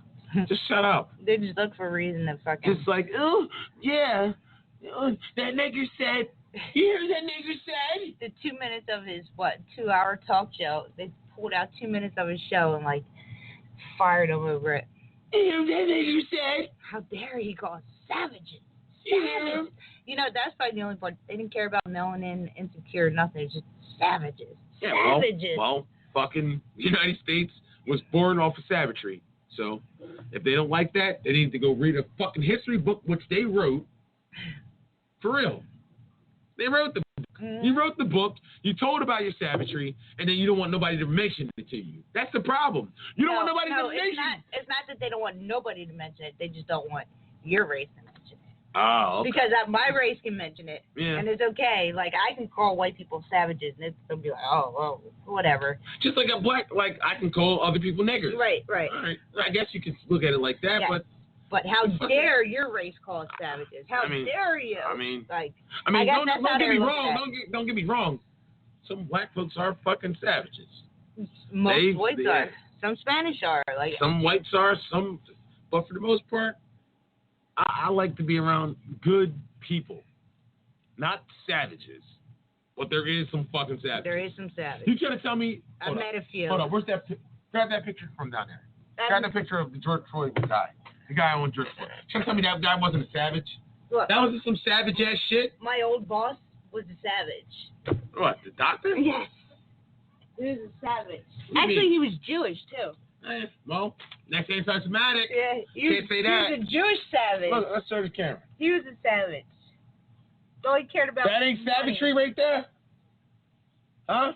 Just shut up. They just look for a reason to fucking. Just like, oh, yeah. That nigger said. You hear that nigger said? The 2 minutes of his, 2-hour talk show, they pulled out 2 minutes of his show and, like, fired him over it. You hear that nigger said? How dare he call us savages? Yeah. You know, that's probably the only part. They didn't care about melanin, insecure, nothing. It's just savages. Yeah, Savages. Well, fucking United States was born off of savagery. So, if they don't like that, they need to go read a fucking history book, which they wrote. For real. They wrote the book. Mm-hmm. You wrote the book, you told about your savagery, and then you don't want nobody to mention it to you. That's the problem. You don't want nobody to mention it. It's not that they don't want nobody to mention it. They just don't want your race to mention it. Oh, okay. Because my race can mention it, and it's okay. Like, I can call white people savages, and they'll be like, oh, well, whatever. Just like a black, like, I can call other people niggers. Right. All right. I guess you can look at it like that, yes. But how dare your race call us savages? How dare you? Don't get me wrong. Don't get me wrong. Some black folks are fucking savages. Most whites are. Some Spanish are. Like some whites are. But for the most part, I like to be around good people, not savages. But there is some fucking savages. There is some savages. You trying to tell me? I've met a few. Hold on. Where's that? Grab that picture from down there. Grab that picture of the George Floyd guy. The guy on George Floyd. Trying to tell me that guy wasn't a savage? Look, that wasn't some savage ass shit. My old boss was a savage. What? The doctor? Yes. He was a savage. Actually, he was Jewish too. Well, that's anti-Semitic. Yeah, can't say that. He was a Jewish savage. Look, let's show the camera. He was a savage. All he cared about. That ain't savagery right there? Huh?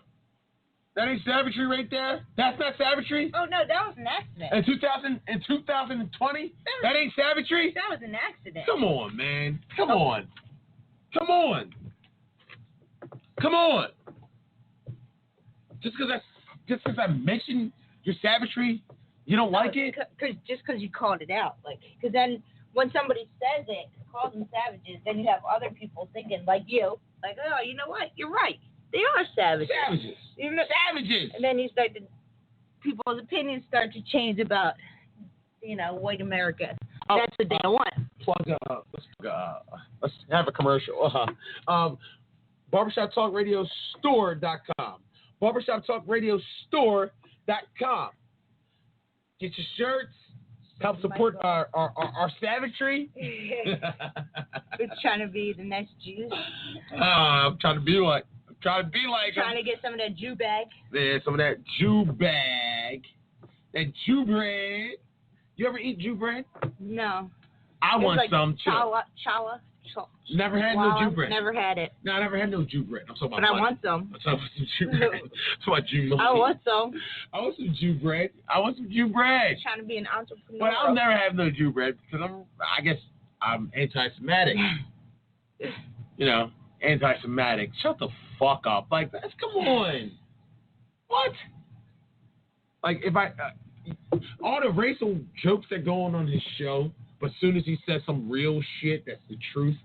That ain't savagery right there? That's not savagery? Oh no, that was an accident. In 2020? That ain't savagery? That was an accident. Come on, man. Come on. Just because I mentioned your savagery, you don't like it? Just because you called it out, because then when somebody says it, calls them savages, then you have other people thinking like you, like, oh, you know what? You're right. They are savages. Savages. And then people's opinions start to change about, white America. That's what they don't want. Let's have a commercial. BarbershopTalkRadioStore.com. BarbershopTalkRadioStore.com. Get your shirts. Help support our savagery. We're trying to be the next Jews. I'm trying to be like. Trying to get some of that Jew bag. Yeah, some of that Jew bag. That Jew bread. You ever eat Jew bread? No. I want some too. Challah. Never had no Jew bread. Never had it. No, I never had no Jew bread. I'm talking about. But I want some. I'm talking about some Jew bread. I'm talking about Jew money. I want some. I want some Jew bread. I'm trying to be an entrepreneur. But I'll never have no Jew bread because I guess I'm anti-Semitic. Anti-Semitic. Shut the fuck up. Like, that's, come on. What? Like, if all the racial jokes that go on his show, but as soon as he says some real shit that's the truth,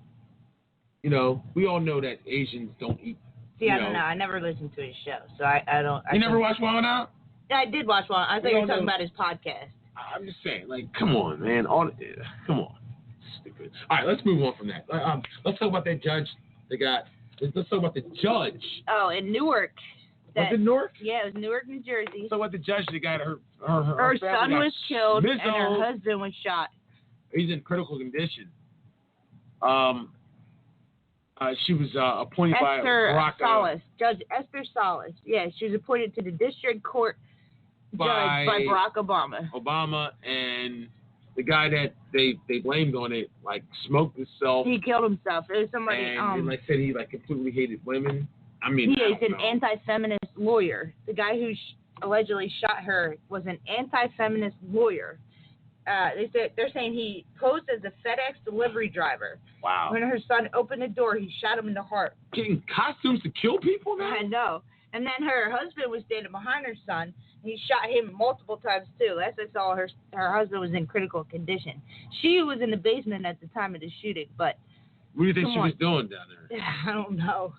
we all know that Asians don't eat. See, I don't know. I never listened to his show, so I don't. You never watched Wild Out? I did watch Wild Out. I thought you were talking about his podcast. I'm just saying, like, come on, man. Come on. Stupid. All right, let's move on from that. Let's talk about that judge they got. Let's talk about the judge. Oh, in Newark. Was it Newark? Yeah, it was Newark, New Jersey. So what the judge that got her son was killed and her husband was shot. He's in critical condition. She was appointed by Barack Judge Esther Salas. Yeah, she was appointed to the district court judge by Barack Obama. And the guy that they blamed on it, like, smoked himself. He killed himself. It was somebody. And like said, he like completely hated women. I mean, he's an anti-feminist lawyer. The guy who allegedly shot her was an anti-feminist lawyer. They're saying he posed as a FedEx delivery driver. Wow. When her son opened the door, he shot him in the heart. Getting costumes to kill people now? I know. And then her husband was standing behind her son, and he shot him multiple times too. Last I saw, her husband was in critical condition. She was in the basement at the time of the shooting, but... What do you think she was doing down there? I don't know.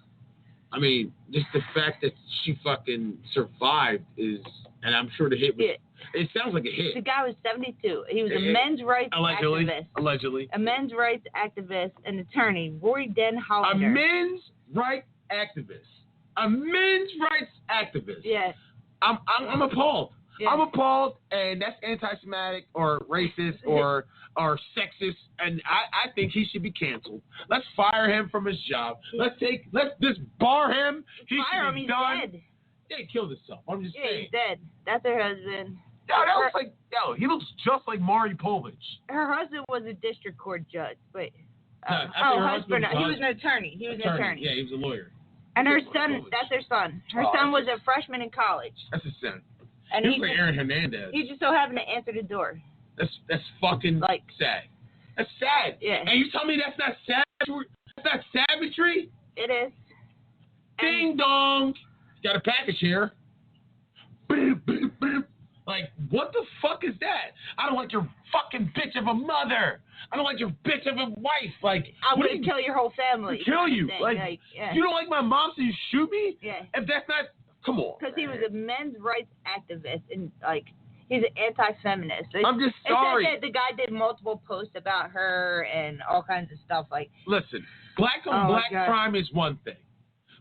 I mean, just the fact that she fucking survived is... And I'm sure the hit was... It sounds like a hit. The guy was 72. He was a men's rights activist. Allegedly. A men's rights activist and attorney, Roy Den Hollander. A men's rights activist. A men's rights activist. Yes. I'm appalled. Yes. I'm appalled, and that's anti-Semitic or racist or sexist, and I think he should be canceled. Let's fire him from his job. Let's just bar him. Fire him. He's dead. Yeah, he killed himself. I'm just saying. He's dead. That's her husband. He looks just like Maury Povich. Her husband was a district court judge. Wait. Husband. He was an attorney. Yeah, he was a lawyer. And her son, that's her son. Her son was a freshman in college. That's his son. And he was like Aaron Hernandez. He just so happened to answer the door. That's fucking sad. That's sad. Yeah. And you tell me that's not savagery? That's not savagery? It is. Ding dong. Got a package here. Like, what the fuck is that? I don't like your fucking bitch of a mother. I don't like your bitch of a wife. Like, I'm going to kill your whole family. Kill you. Like, you don't like my mom, so you shoot me? Yeah. If that's not, come on. Because he was a men's rights activist and, like, he's an anti-feminist. I'm just sorry. The guy did multiple posts about her and all kinds of stuff. Like, listen, black on black crime is one thing.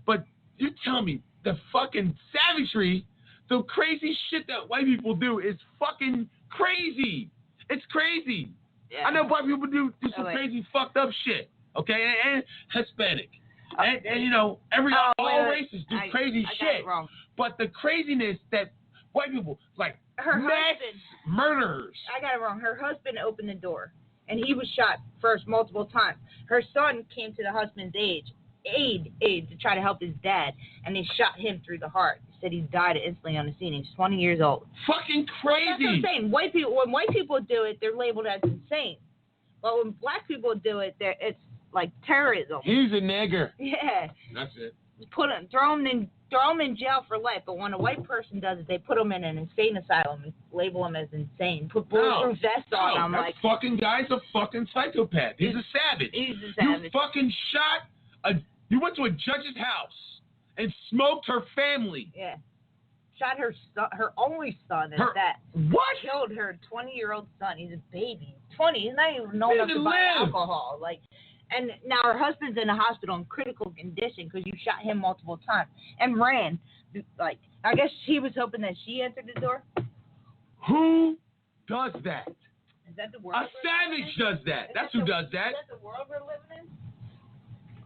But you tell me, the fucking savagery, the crazy shit that white people do is fucking crazy. It's crazy. Yeah. I know black people do some crazy fucked up shit. Okay, and Hispanic, and you know all races do crazy shit. But the craziness that white people like mass murderers. I got it wrong. Her husband opened the door, and he was shot first multiple times. Her son came to the husband's aid to try to help his dad, and they shot him through the heart. He said he died instantly on the scene. He was 20 years old. Fucking crazy. That's what I'm saying. When white people do it, they're labeled as insane. But when black people do it, it's like terrorism. He's a nigger. Yeah. That's it. Throw him in jail for life. But when a white person does it, they put him in an insane asylum and label him as insane. Put bulletproof vests on him. That fucking guy's a fucking psychopath. He's a savage. He's a savage. You fucking you went to a judge's house and smoked her family. Yeah. Shot her son, her only son, What? Killed her 20-year-old son. He's a baby. 20. He's not even old enough to buy alcohol. And now her husband's in the hospital in critical condition because you shot him multiple times and ran. I guess he was hoping that she answered the door. Who does that? Is that the world? A savage does that. That's who does that. Is that the world we're living in?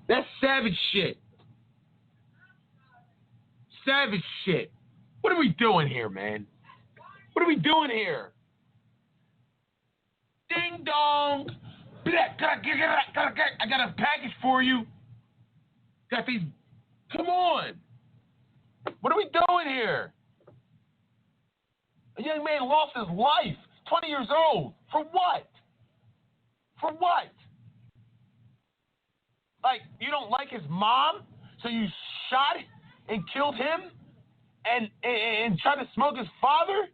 That's savage shit. Savage shit. What are we doing here, man? What are we doing here? Ding dong. I got a package for you. Got these. Come on. What are we doing here? A young man lost his life. 20 years old. For what? For what? Like, you don't like his mom, so you shot and killed him and tried to smoke his father?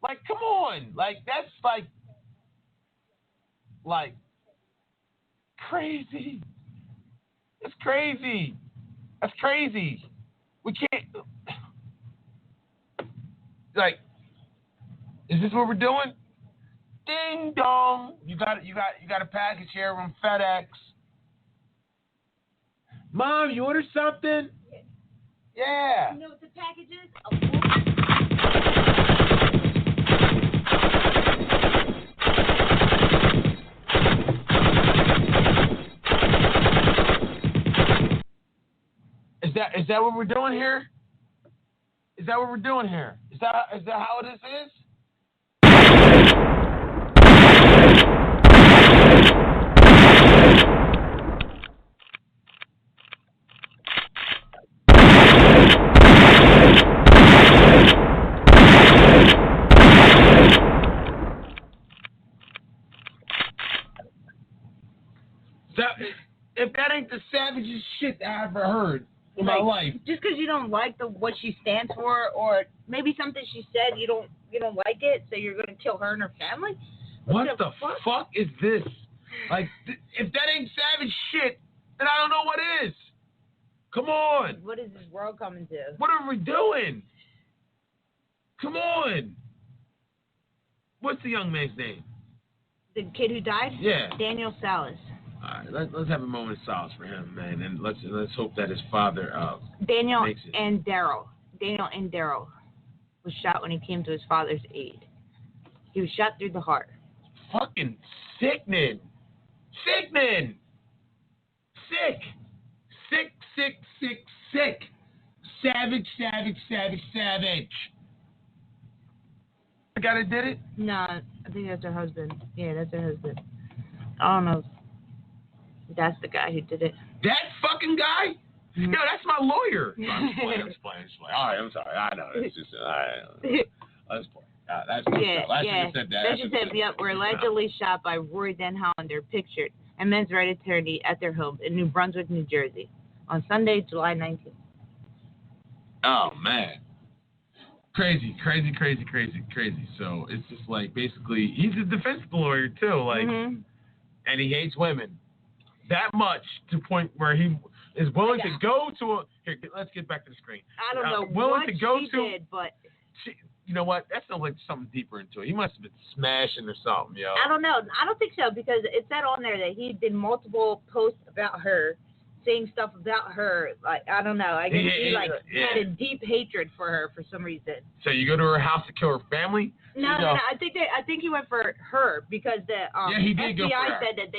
Like, come on. Like, that's like crazy. It's crazy. That's crazy. We can't. Like, is this what we're doing? Ding dong. You got a package here from FedEx. Mom, you ordered something? Yeah. You know what the package is? that what we're doing here? Is that what we're doing here? Is that how this is? If that ain't the savagest shit that I ever heard in my life. Just because you don't like what she stands for, or maybe something she said you don't like it, so you're gonna kill her and her family. What the fuck is this? Like, if that ain't savage shit, then I don't know what is. Come on. What is this world coming to? What are we doing? Come on. What's the young man's name? The kid who died? Yeah. Daniel Salas. All right, let's have a moment of silence for him, man, and let's hope that his father Daniel makes it. and Daryl was shot when he came to his father's aid. He was shot through the heart. Fucking sickening. Sick. Savage. The guy that did it? No, I think that's her husband. Yeah, that's her husband. I don't know. That's the guy who did it. That fucking guy? Mm-hmm. Yo, that's my lawyer. I'm just playing. All right, I'm sorry. I know. It's just, let's play. That's said that. They just said, yep, were allegedly shot by Roy Den Hollander, pictured, and men's right attorney at their home in New Brunswick, New Jersey, on Sunday, July 19th. Oh, man. Crazy. So it's just like, basically, he's a defense lawyer, too. Like, and he hates women that much to point where he is willing to go to a... Here, let's get back to the screen. I don't know willing what to go she to, did, but... You know what? That sounds like something deeper into it. He must have been smashing or something, yo. I don't know. I don't think so, because it said on there that he did multiple posts about her, saying stuff about her. Like, I don't know. I guess he had a deep hatred for her for some reason. So you go to her house to kill her family? No. I think he went for her, because the he did FBI go for her. said that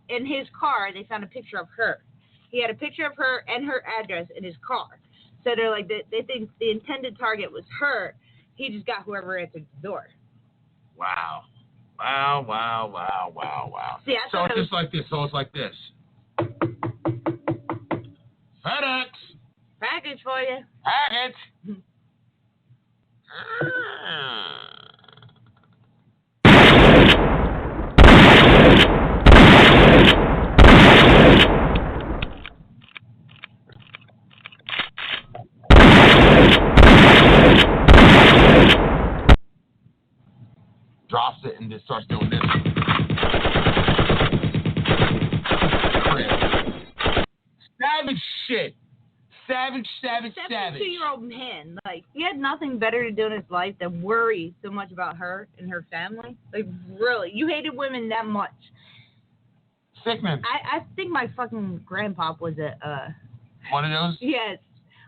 in his car they found a picture of her. He had a picture of her and her address in his car. So they're like, they think the intended target was her. He just got whoever answered the door. Wow. See, So it's just like this. FedEx. Package for you. Package. Drops it and just starts doing this. Savage shit. Savage. 72-year-old man. Like, he had nothing better to do in his life than worry so much about her and her family. Like, really. You hated women that much. Sick, man. I think my fucking grandpop was one of those? Yes.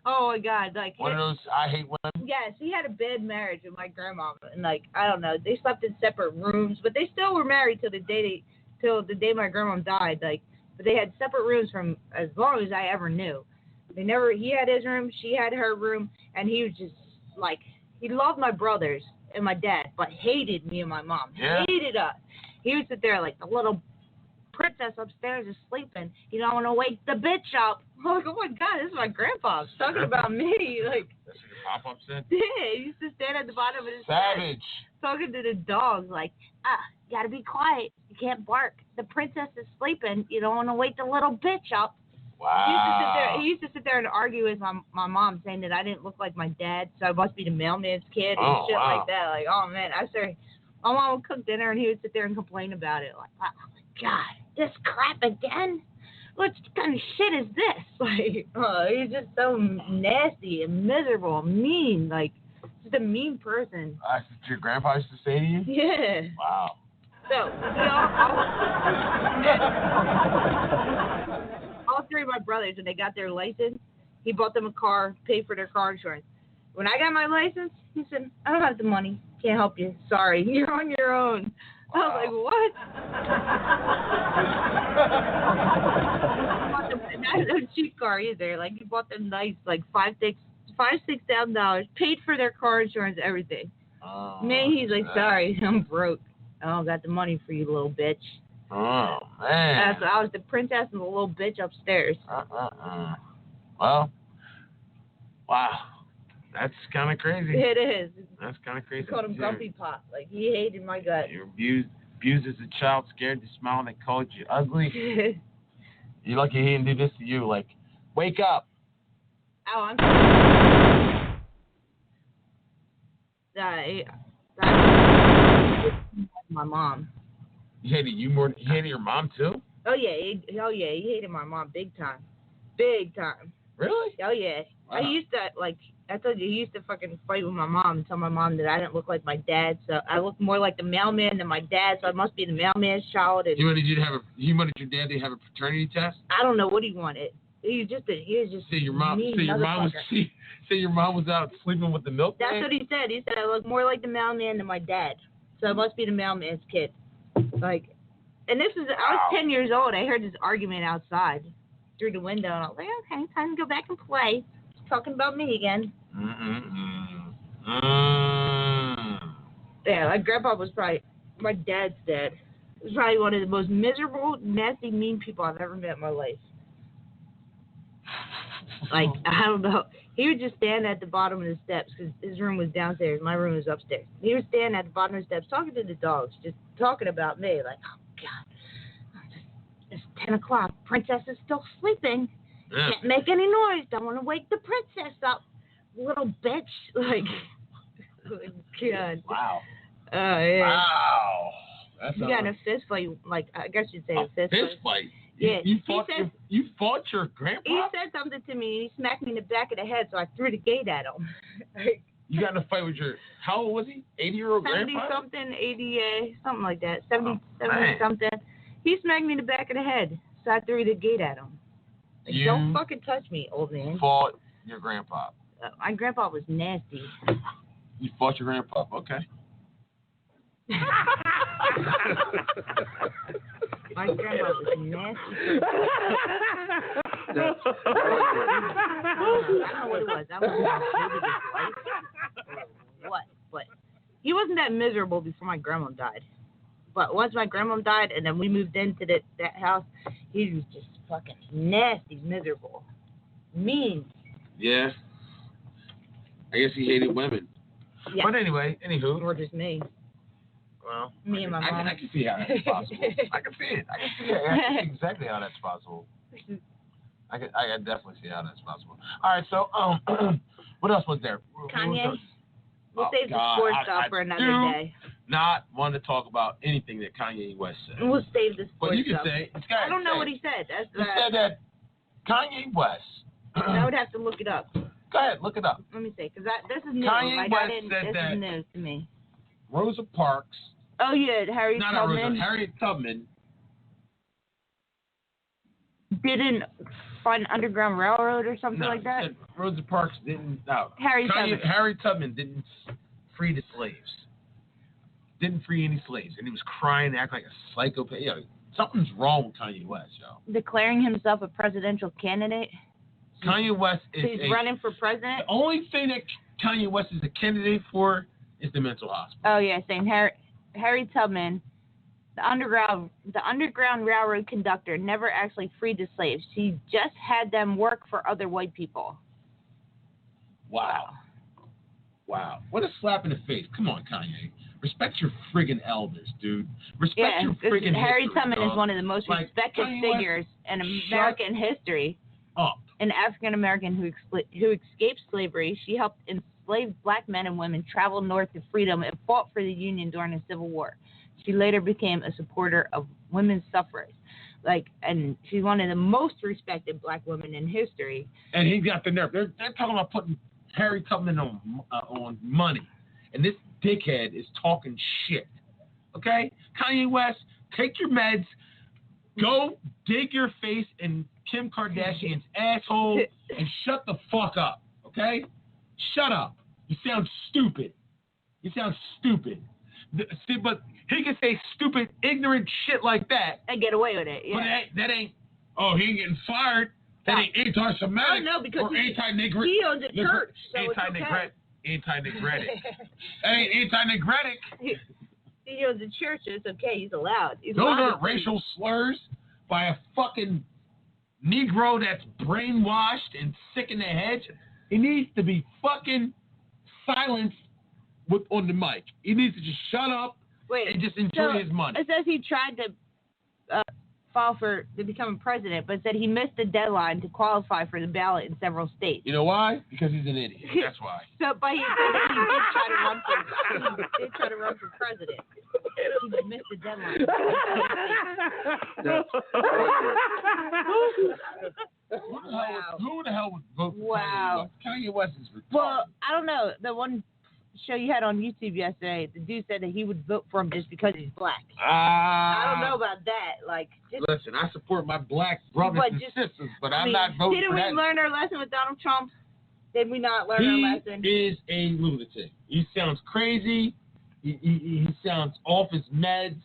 Oh, my God. Like, one of those I hate women? Yes, he had a bad marriage with my grandma. And, like, I don't know. They slept in separate rooms, but they still were married till the day my grandma died. Like, but they had separate rooms from as long as I ever knew. He had his room, she had her room, and he was just, like, he loved my brothers and my dad, but hated me and my mom. Yeah. Hated us. He would sit there like the little princess upstairs is sleeping. You don't want to wake the bitch up. I'm like, oh my God, this is my grandpa. He's talking about me. Like, that's what your pop-up said? Yeah, he used to stand at the bottom of his Savage. bed, talking to the dogs, like, you gotta be quiet. You can't bark. The princess is sleeping. You don't want to wake the little bitch up. Wow. He used to sit there and argue with my mom, saying that I didn't look like my dad, so I must be the mailman's kid and shit like that. Like, oh man, my mom would cook dinner and he would sit there and complain about it. Like, oh my God, this crap again? What kind of shit is this? Like, he's just so nasty and miserable, and mean. Like, just a mean person. That's what your grandpa used to say to you? Yeah. Wow. So, all three of my brothers, when they got their license, he bought them a car, paid for their car insurance. When I got my license, he said, I don't have the money. Can't help you. Sorry. You're on your own. Wow. I was like, what? not no cheap car either. Like, he bought them nice, like $6,000, paid for their car insurance, everything. Oh, Man, he's like, sorry, I'm broke. I don't got the money for you, little bitch. Oh, man. So I was the princess and the little bitch upstairs. Well, wow. That's kind of crazy. It is. That's kind of crazy. They called him Grumpy Pop. Like, he hated my gut. You abused as a child, scared to smile, and they called you ugly. You're lucky he didn't do this to you. Like, wake up. Oh, I'm my mom. He hated you more. He hated your mom too. Oh yeah, he hated my mom big time. Really? Oh yeah. Wow. I told you, he used to fucking fight with my mom and tell my mom that I didn't look like my dad, so I looked more like the mailman than my dad, so I must be the mailman's child. And he wanted your dad to have a paternity test. I don't know what he wanted. He was just Say your mom was out sleeping with the milkman. That's what he said. He said I look more like the mailman than my dad, so I must be the mailman's kid. Like, and I was 10 years old. I heard this argument outside through the window, and I was like, okay, time to go back and play. Talking about me again. Yeah, my grandpa was probably my dad's dad. He was probably one of the most miserable, nasty, mean people I've ever met in my life. Like, I don't know. He would just stand at the bottom of the steps because his room was downstairs. My room was upstairs. He would stand at the bottom of the steps talking to the dogs, just talking about me. Like, oh, God, it's 10 o'clock. Princess is still sleeping. Yeah. Can't make any noise. Don't want to wake the princess up, little bitch. Like, God. Wow. Yeah. Wow. You got in a fist fight. Like, I guess you'd say a fist fight. Yeah. You fought your grandpa? He said something to me, and he smacked me in the back of the head, so I threw the gate at him. You got in a fight with how old was he? 80-year-old grandpa? 70-something, 80, something like that. 70-something. He smacked me in the back of the head, so I threw the gate at him. Like, don't fucking touch me, old man. Fought your grandpa? My grandpa was nasty. You fought your grandpa? Okay. My grandpa was nasty. I don't know what it was. I don't know if maybe his wife or what, but he wasn't that miserable before my grandma died. But once my grandma died and then we moved into that house, he was just fucking nasty, miserable, mean. Yeah. I guess he hated women. Yeah. But anyway, anywho. Or just me. Well, me and my mom. I can see how that's possible. I can see it. I can see exactly how that's possible. I can definitely see how that's possible. All right, so what else was there? Kanye. We'll save the sports stuff for another day. Not want to talk about anything that Kanye West said. We'll save the sports But you can stuff. say. I don't know what he said. He said that Kanye West. I would have to look it up. Go ahead, look it up. Let me see, because this is new. Kanye West said this that is new to me. Rosa Parks. Oh yeah, Harriet Tubman. Harriet Tubman didn't find Underground Railroad or something like that. Rosa Parks didn't. No. Harriet Tubman didn't free the slaves. Didn't free any slaves, and he was crying, acting like a psychopath. You know, something's wrong with Kanye West, yo. Declaring himself a presidential candidate. Kanye West is. So he's running for president. The only thing that Kanye West is a candidate for is the mental hospital. Oh yeah, saying Harriet Tubman, the Underground Railroad conductor, never actually freed the slaves. She just had them work for other white people. Wow. What a slap in the face. Come on, Kanye. Respect your friggin' elders, dude. Respect your friggin' Harriet history, Tubman is one of the most respected figures in American history. Up. An African American who escaped slavery. She helped enslaved black men and women travel north to freedom and fought for the Union during the Civil War. She later became a supporter of women's suffrage. And she's one of the most respected black women in history. And he got the nerve. They're talking about putting Harriet Tubman on money. And this dickhead is talking shit. Okay? Kanye West, take your meds, go dig your face in Kim Kardashian's asshole, and shut the fuck up. Okay? Shut up. You sound stupid. But he can say stupid, ignorant shit like that. And get away with it, yeah. But that ain't, he ain't getting fired. That ain't anti-Semitic no, because or anti-nigret. He owns a church, so anti-nigret. it's Anti-nigretic. That ain't anti-nigretic. okay. He owns a church, so it's okay. He's allowed. Those aren't racial slurs by a fucking Negro that's brainwashed and sick in the head. He needs to be fucking silenced on the mic. He needs to just shut up and just enjoy his money. It says he tried to file to become president, but said he missed the deadline to qualify for the ballot in several states. You know why? Because he's an idiot. That's why. But he said that he did try to run for president. He missed the deadline. Who the hell would vote for Kanye West? Is retarded. Well, I don't know. The one show you had on YouTube yesterday, the dude said that he would vote for him just because he's black. I don't know about that. Listen, I support my black brothers and sisters, but I'm not voting for that. Didn't we learn our lesson with Donald Trump? Did we not learn our lesson? He is a lunatic. He sounds crazy. He sounds off his meds.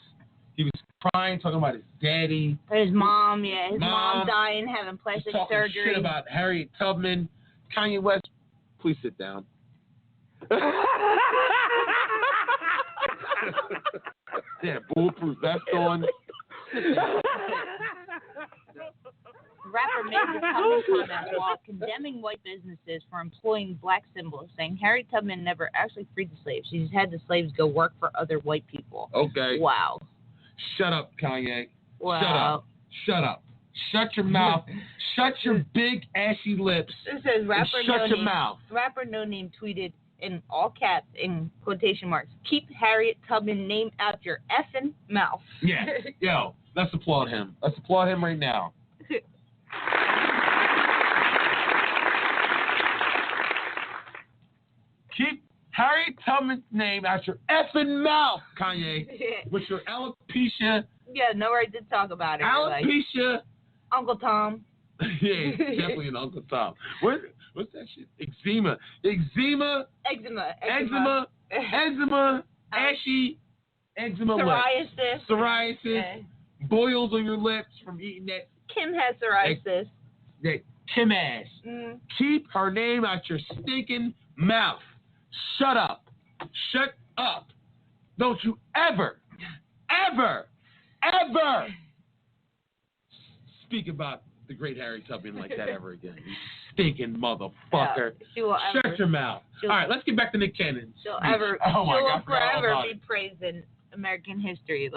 He was crying, talking about his daddy. His mom, his mom dying, having plastic surgery. Shit about Harriet Tubman. Kanye West, please sit down. Yeah, bulletproof vest on. Rapper made this comment while condemning white businesses for employing black symbols, saying Harriet Tubman never actually freed the slaves. She just had the slaves go work for other white people. Okay. Wow. Shut up, Kanye. Wow. Shut up. Shut your mouth. Shut your big ashy lips. It says shut your mouth. Rapper No Name tweeted in all caps in quotation marks, "Keep Harriet Tubman name out your effing mouth." Yeah. Yo, let's applaud him. Let's applaud him right now. Keep Harriet Tubman's name out your effing mouth, Kanye. With your alopecia. Yeah, no right to talk about it. Alopecia. Uncle Tom. Yeah, definitely an Uncle Tom. What's that shit? Eczema. Ashy. Eczema lips. Psoriasis. Boils on your lips from eating that. Kim has psoriasis. That Kim ass. Keep her name out your stinking mouth. Shut up. Shut up. Don't you ever speak about the great Harriet Tubman like that ever again. You stinking motherfucker. Shut your mouth. All right, let's get back to Nick Cannon. She'll forever be praised in American history,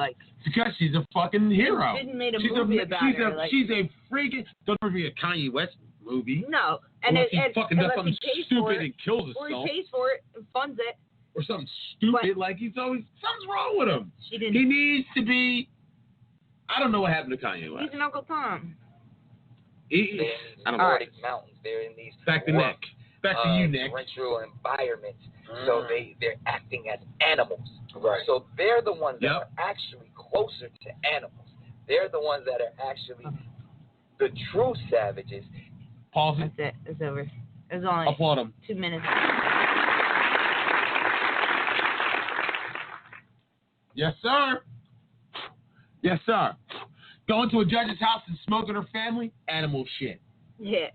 because she's a fucking hero. She made a movie about her. She's a freaking. Don't ever be a Kanye West movie. No, unless he fucking does something stupid and kills himself. Or he pays for it and funds it. Or something stupid, he's always something's wrong with him. He needs to be. I don't know what happened to Kanye West. He's an Uncle Tom. I don't know. Nordic mountains. They're in these back to Nick. Back to you, Nick. Torrential environments. So they're acting as animals. Right. So they're the ones that are actually closer to animals. They're the ones that are actually the true savages. Pause it. That's it. It's over. It was only applaud him. 2 minutes. Yes, sir. Yes, sir. Going to a judge's house and smoking her family? Animal shit. Yeah.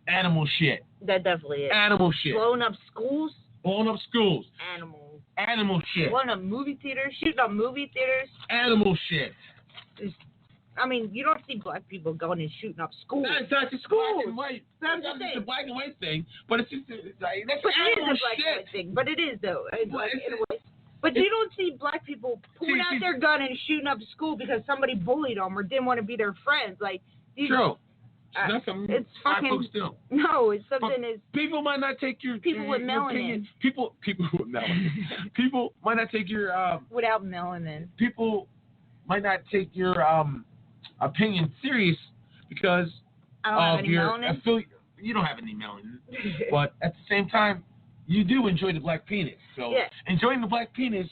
Animal shit. That definitely is. Animal shit. Blowing up schools? Blowing up schools. Animals. Animal shit. Blowing up movie theaters? Shooting up movie theaters? Animal shit. I mean, you don't see black people going and shooting up schools. That's not just black and white. That's not just a black and white thing, but it's just that's animal shit. Thing. But it is, though. But you don't see black people pulling out their gun and shooting up school because somebody bullied them or didn't want to be their friends. True. That's something it's fucking. Folks do. No, it's something is. People might not take your people with melanin. People with melanin. People might not take your without melanin. People might not take your opinion serious because of your affiliate. You don't have any melanin, but at the same time, you do enjoy the black penis. So enjoying the black penis,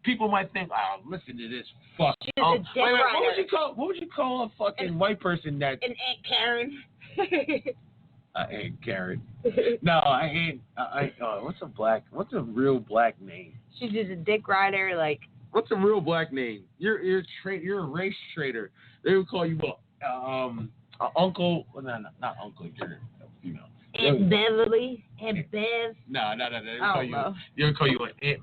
people might think, "Oh, listen to this fuck." What would you call a fucking white person that? An Aunt Karen. Aunt Karen. No, I ain't. What's a real black name? She's just a dick rider, What's a real black name? You're a race traitor. They would call you Uncle. Well, no, not uncle. You're female. Aunt Beverly, Aunt Bev. No. No. They'll call you an Aunt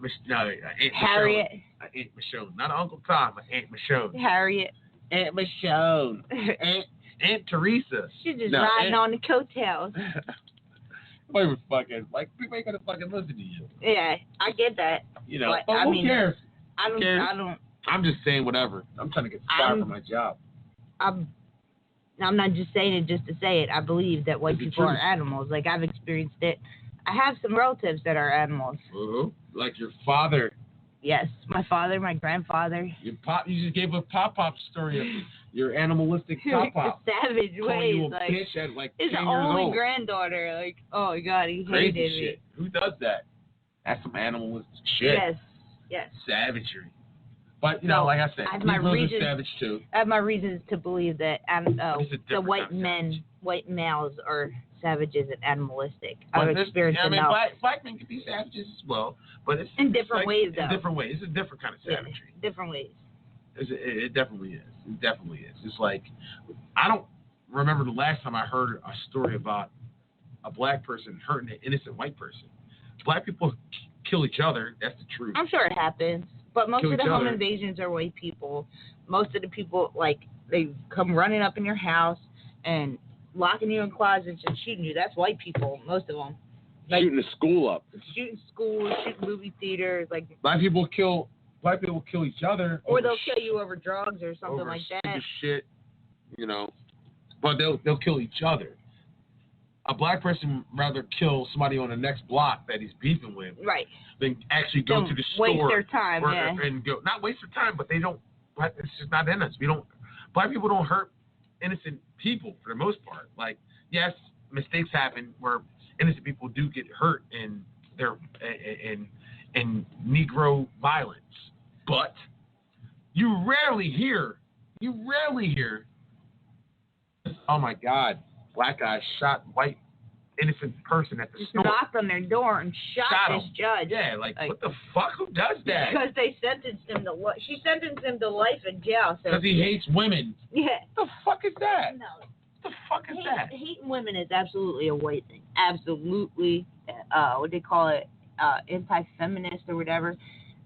Harriet. Aunt Michonne. Not Uncle Tom, but Aunt Michonne. Harriet. Aunt Michonne. Aunt Teresa. She's just riding on the coattails. Wait a fucking, like, people ain't gonna fucking listen to you. Yeah, I get that. You know, but who cares? I don't. I'm just saying whatever. I'm trying to get fired from my job. I'm not just saying it just to say it. I believe that white people are animals. Like, I've experienced it. I have some relatives that are animals. Like your father. Yes, my father, my grandfather. You just gave a pop story of your animalistic pop. Savage ways. You a like, bitch at like 10 his years only old. granddaughter. Like, oh God, he Crazy hated shit. me. Who does that? That's some animalistic shit. Yes. Savagery. But, you know, like I said, Negroes are savage too. I have my reasons to believe that the white males are savages and animalistic. I've experienced enough. Black men can be savages as well, but it's in different ways, though. In different ways. It's a different kind of savagery. Yeah, different ways. It definitely is. It definitely is. It's like, I don't remember the last time I heard a story about a black person hurting an innocent white person. Black people kill each other. That's the truth. I'm sure it happens. But most of the home invasions are white people. Most of the people, like, they come running up in your house and locking you in closets and shooting you. That's white people, most of them. Like, shooting the school up. Shooting schools, shooting movie theaters. Like, black people kill each other. Or they'll kill you over drugs or something like that. Shit, you know. But they'll kill each other. A black person rather kill somebody on the next block that he's beefing with, right, than actually go to the store. Waste their time, and go. Not waste their time, but they don't. It's just not in us. We don't. Black people don't hurt innocent people for the most part. Like, yes, mistakes happen where innocent people do get hurt in their in Negro violence, but you rarely hear. Oh my God. Black guy shot white innocent person at the store. Knocked on their door and shot this judge. Yeah, like what the fuck? Who does that? Because they sentenced him to life. She sentenced him to life in jail. Because he hates women. Yeah. What the fuck is that? No. What the fuck is that? Hating women is absolutely a white thing. Absolutely. What they call it? Anti-feminist or whatever.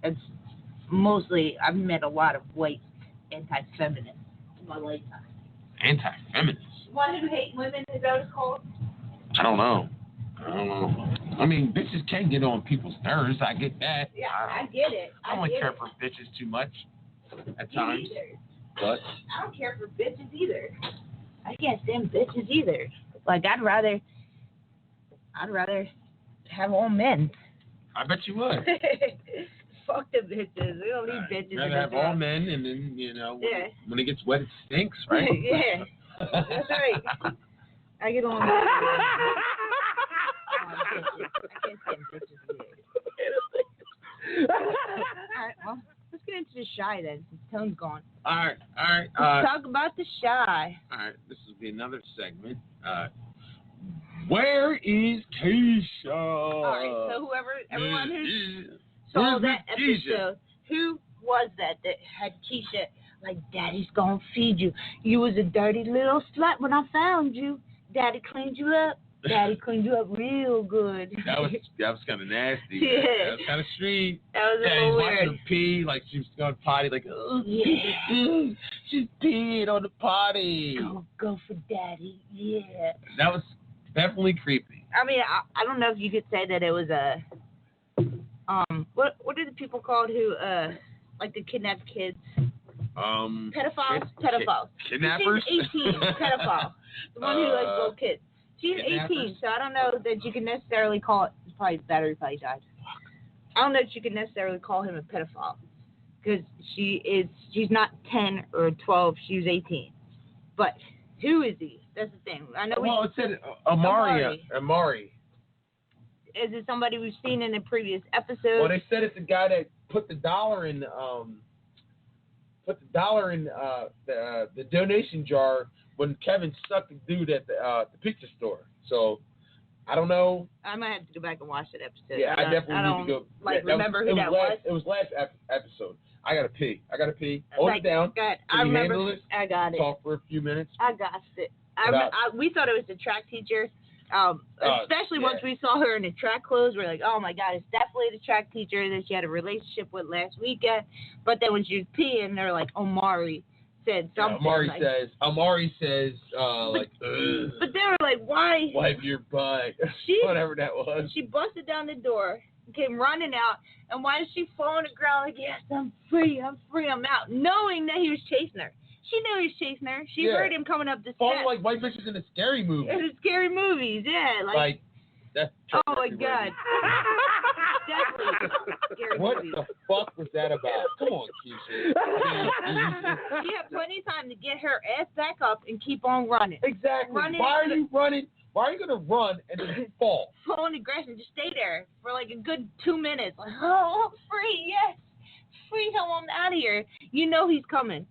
It's mostly, I've met a lot of white anti-feminists in my lifetime. Anti-feminist? One who hate women, is that what it's called? I don't know. I mean, bitches can get on people's nerves. I get that. Yeah, I get it. I don't care for bitches too much at times. But I don't care for bitches either. I can't stand bitches either. Like, I'd rather have all men. I bet you would. Fuck the bitches. We don't need bitches. Rather have all men, and then, you know, when it gets wet, it stinks, right? Yeah. That's right. I get on. I can't stand bitches either. All right, well, let's get into the shy then, since Tone's gone. All right. Let's talk about the shy. All right, this will be another segment. Where is Keisha? All right, so everyone who saw that episode, who was that had Keisha? Like, Daddy's gonna feed you. You was a dirty little slut when I found you. Daddy cleaned you up. Daddy cleaned you up real good. That was kind of nasty. Yeah. That was kind of street. That was a little weird. Watching her pee, like she was going to potty, like, oh, yeah. She's peed on the potty. Go for Daddy, yeah. That was definitely creepy. I mean, I don't know if you could say that it was a, what are the people called who, like the kidnapped kids? Pedophiles? Kidnappers? She's 18, pedophile. The one who likes little kids. She's 18, so I don't know that you can necessarily call it, probably battery probably died. I don't know if you can necessarily call him a pedophile. Because she's not 10 or 12, she's 18. But who is he? That's the thing. I know. Well, it said Amari. Is it somebody we've seen in a previous episode? Well, they said it's the guy that put the dollar in the donation jar when Kevin sucked the dude at the pizza store. So I don't know. I might have to go back and watch that episode. Yeah, I definitely need to go. Remember who that was? It was last episode. I gotta pee. Hold it down. I remember. I got it. Talk for a few minutes. I got it. We thought it was the track teacher. Especially once we saw her in the track clothes, we're like, oh my God, it's definitely the track teacher that she had a relationship with last weekend. But then when she was peeing, they're like, Omari said something. Omari says, but they were like, why? Wipe your butt. Whatever that was. She busted down the door, came running out, and why did she fall on the ground like, yes, I'm free, I'm out, knowing that he was chasing her. She knew he was chasing her. She heard him coming up the steps. Falling like white bitches in a scary movie. In the scary movies, yeah. Like that's oh my God. Definitely scary what movie. the fuck was that about? Come on, Keisha. She had plenty of time to get her ass back up and keep on running. Exactly. Why are you running? Why are you going to run and then fall? Fall in the grass and just stay there for like a good 2 minutes. Like, oh, I'm free, yes. Free, hell, I'm out of here. You know he's coming.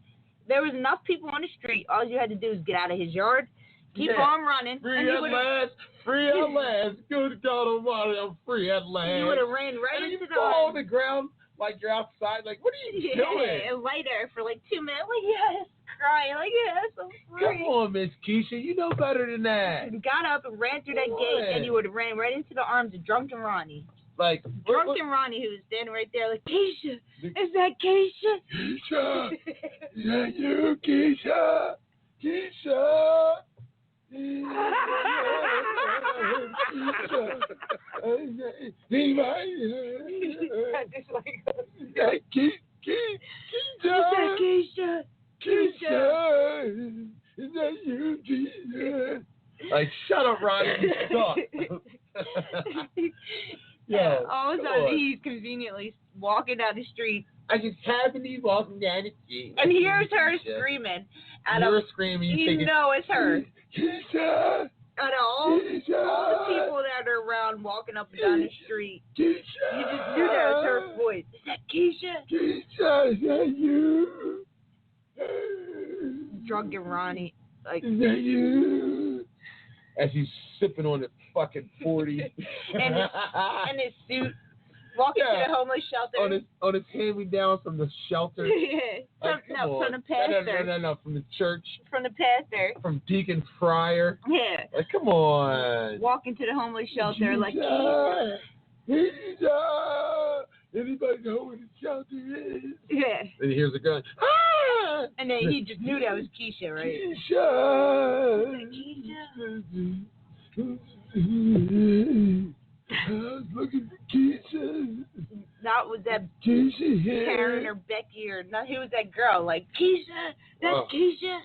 There was enough people on the street. All you had to do was get out of his yard, keep on running. Free at last. Free at last. Good God Almighty, I'm free at last. You would have ran right into the fall on the ground like you're outside. Like, what are you doing? And lay there for like 2 minutes. Like, yes. Crying. Like, yes, I'm free. Come on, Miss Keisha. You know better than that. You got up and ran through that gate, and you would have ran right into the arms of Drunken Ronnie. Like Drunken Ronnie, who was standing right there, like, Keisha, is that Keisha? Keisha, is that you, Keisha? Keisha. Keisha, is that you, Keisha? Like, shut up, Ronnie. You suck. Yeah, all of a sudden he's conveniently walking down the street. I just happen to be walking down the street. And here's her screaming. You know it's her. Keisha! Out of all the people that are around walking up and down the street, Keisha! You just knew that was her voice. Is that Keisha? Keisha, is that you? Drunken Ronnie. Like, is that you? As he's sipping on the fucking 40. and his suit. Walking to the homeless shelter. On his hand-me-down from the shelter. From the pastor. No, from the church. From the pastor. From Deacon Fryer. Yeah. Like, come on. Walking to the homeless shelter like, Keisha! Anybody know where the shelter is? Yeah. And he hears a gun. Ah! And then he just knew that was Keisha, right? Keisha! I was looking for Keisha. Not was that Keisha Karen or Becky or not. Who was that girl? Like, Keisha? That's Keisha?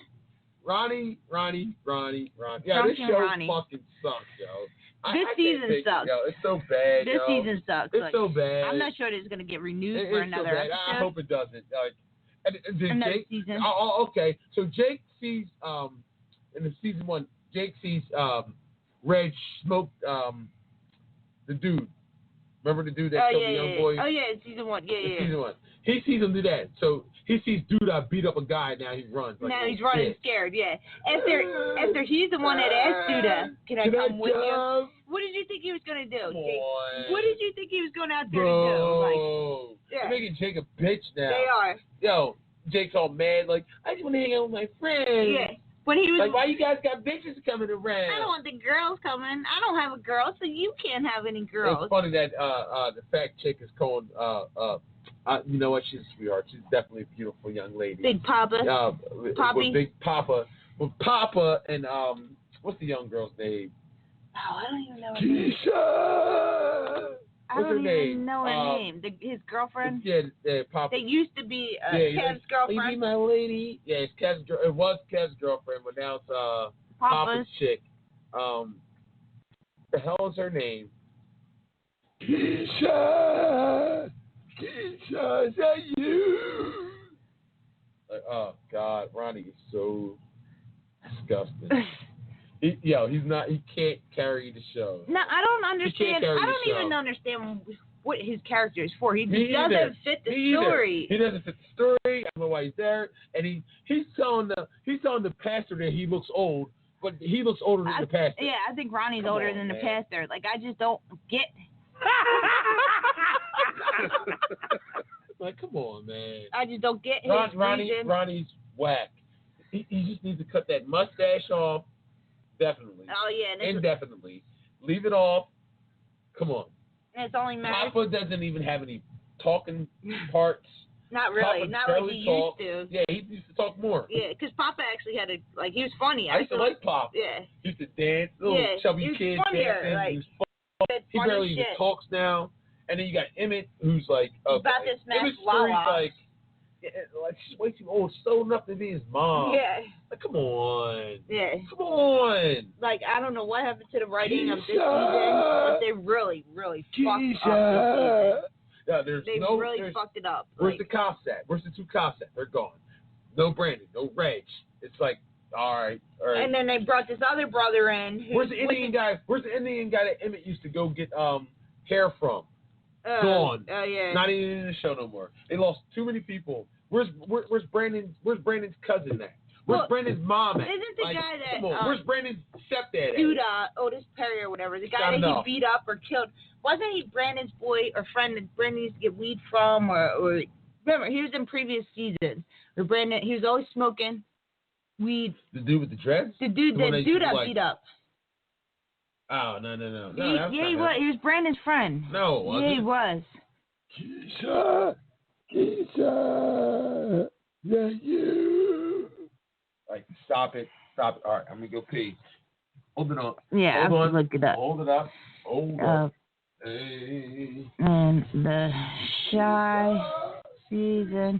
Ronnie. Yeah, this show fucking sucks, yo. This season sucks. Yo, it's so bad. This season sucks. It's so bad. I'm not sure that it's going to get renewed for another episode. I hope it doesn't. Another season. Okay. So Jake sees in the season 1, Jake sees Reg smoke the dude. Remember the dude that killed the young boy? Oh yeah, it's season 1. Yeah. Season 1. He sees him do that. So he sees dude beat up a guy. Now he runs. Like, now he's running scared. Yeah. After he's the one that asked Duda, "Can I come with you?" What did you think he was gonna do? Jake? What did you think he was going out there to do? Like, they're making Jake a bitch now. They are. Yo, Jake's all mad. Like, I just want to hang out with my friends. Yeah. When he was like, why you guys got bitches coming around? I don't want the girls coming. I don't have a girl, so you can't have any girls. It's funny that the fat chick is called you know what? She's a sweetheart. She's definitely a beautiful young lady. Big Papa. Poppy. With Big Papa. With Papa and what's the young girl's name? Oh, I don't even know her name. Keisha. I don't even know her name. His girlfriend? Yeah, Papa. They used to be Kev's girlfriend. You be my lady? Yeah, it's Kev's it was Kev's girlfriend, but now it's Papa's chick. The hell is her name? Keisha! Keisha, is that you? Like, oh, God, Ronnie is so disgusting. He's not. He can't carry the show. No, I don't understand. I don't even understand what his character is for. He doesn't fit the story. He doesn't fit the story. I don't know why he's there. And he's telling the pastor that he looks old, but he looks older than the pastor. Yeah, I think Ronnie's older than the pastor. Like, I just don't get. Like, come on, man. I just don't get his reason. Ronnie's whack. He just needs to cut that mustache off Definitely. Oh, yeah. Indefinitely. Leave it off. Come on. And it's only married. Papa doesn't even have any talking parts. Not really. Papa not like he used to. Yeah, he used to talk more. Yeah, because Papa actually had he was funny. I used to like Pop. Yeah. He used to dance, little chubby kid dancing. Like, he was fun. He barely even talks now. And then you got Emmett, who's like, about to smash Emmett's Wawa. like she's way too old, so enough to be his mom. Yeah. Like, come on. Yeah. Come on. Like, I don't know what happened to the writing of this season, but they really, really fucked up this season. Yeah, they really fucked it up. Where's the cops at? Where's the two cops at? They're gone. No Brandon, no Reg. It's like, all right. And then they brought this other brother in. Where's the Indian guy? Where's the Indian guy that Emmett used to go get hair from? Gone. Oh yeah. Not even in the show no more. They lost too many people. Where's Brandon's cousin at? Where's Brandon's mom at? Isn't the guy that where's Brandon's stepdad at? Dude, Otis Perry or whatever, the guy that he beat up or killed, wasn't he Brandon's boy or friend that Brandon used to get weed from or remember, he was in previous seasons where Brandon, he was always smoking weed. The dude with the dreads? The dude that beat up. Oh, no. He was. He was Brandon's friend. No, wasn't he was. Keisha, yeah, you. Like, stop it. All right, I'm going to go pee. Hold it up. Yeah, Hold on. Look it up. Hold it up. Hold up. Hey. And the Shy season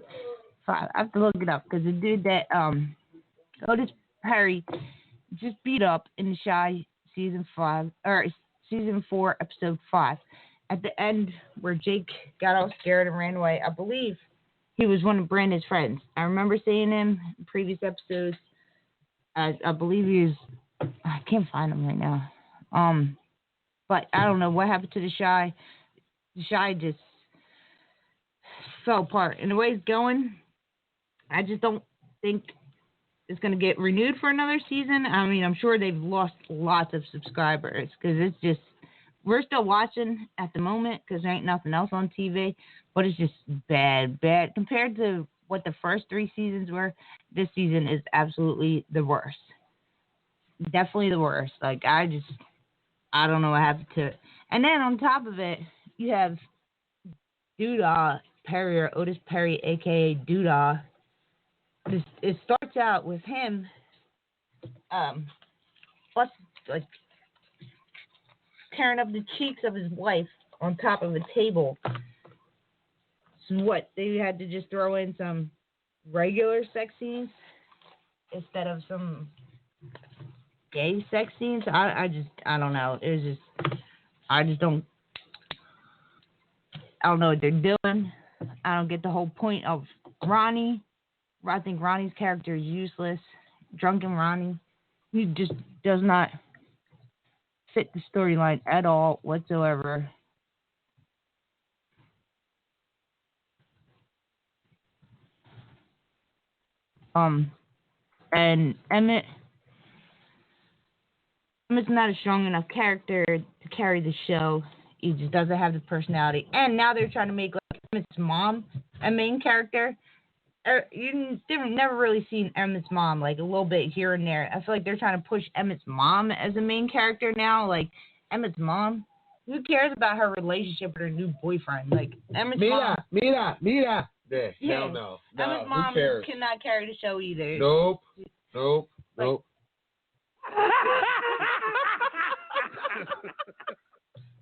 5. I have to look it up because the dude that Otis Perry just beat up in the Shy season 5 or season 4 episode 5. At the end where Jake got all scared and ran away, I believe he was one of Brandon's friends. I remember seeing him in previous episodes. I believe he was. I can't find him right now. But I don't know what happened to the Shy. The Shy just fell apart. And the way it's going, I just don't think it's going to get renewed for another season. I mean, I'm sure they've lost lots of subscribers because it's just, we're still watching at the moment because there ain't nothing else on TV, but it's just bad. Compared to what the first 3 seasons were, this season is absolutely the worst. Definitely the worst. Like, I don't know what happened to it. And then on top of it, you have Doodah Perry or Otis Perry, a.k.a. Doodah. It starts out with him tearing up the cheeks of his wife on top of a table. So what, they had to just throw in some regular sex scenes instead of some gay sex scenes? I don't know. It was just, I don't know what they're doing. I don't get the whole point of Ronnie. I think Ronnie's character is useless. Drunken Ronnie. He just does not fit the storyline at all whatsoever. And Emmett's not a strong enough character to carry the show. He just doesn't have the personality. And now they're trying to make like Emmett's mom a main character. You've never really seen Emmett's mom, like a little bit here and there. I feel like they're trying to push Emmett's mom as a main character now. Like, Emmett's mom, who cares about her relationship with her new boyfriend? Like, Emmett's mom. Mira. Hell no. Emmett's mom cannot carry the show either. Nope.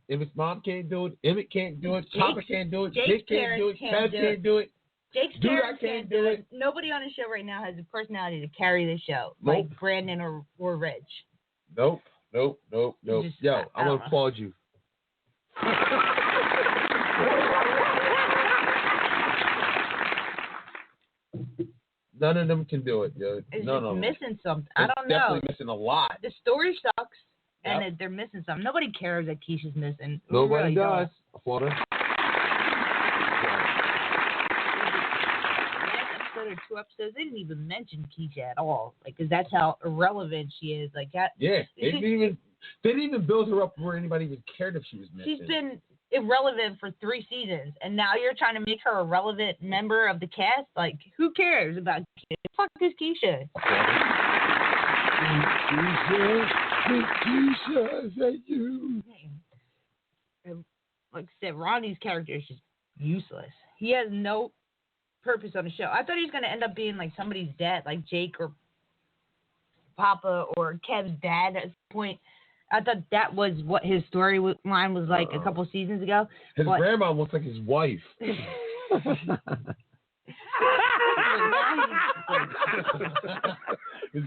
Emmett's mom can't do it. Emmett can't do it. Papa can't do it. Jake can't do it. Kaz can't do it. Jake's parents can't do it. Nobody on the show right now has the personality to carry the show, like Brandon or Reg. Nope. Yo, I'm going to applaud you. None of them can do it, yo. It's missing something. I don't know. Definitely missing a lot. The story sucks, and they're missing something. Nobody cares that Keisha's missing. Nobody does. Applaud her. Or 2 episodes, they didn't even mention Keisha at all, like, because that's how irrelevant she is. Like that. Yeah, they didn't even build her up where anybody even cared if she was missing. She's been irrelevant for 3 seasons, and now you're trying to make her a relevant member of the cast. Like, who cares about Keisha? Fuck this Keisha. Keisha, is that you? And like I said, Ronnie's character is just useless. He has no purpose on the show. I thought he was going to end up being like somebody's dad, like Jake or Papa or Kev's dad at this point. I thought that was what his storyline was like a couple seasons ago. His grandma looks like his wife. His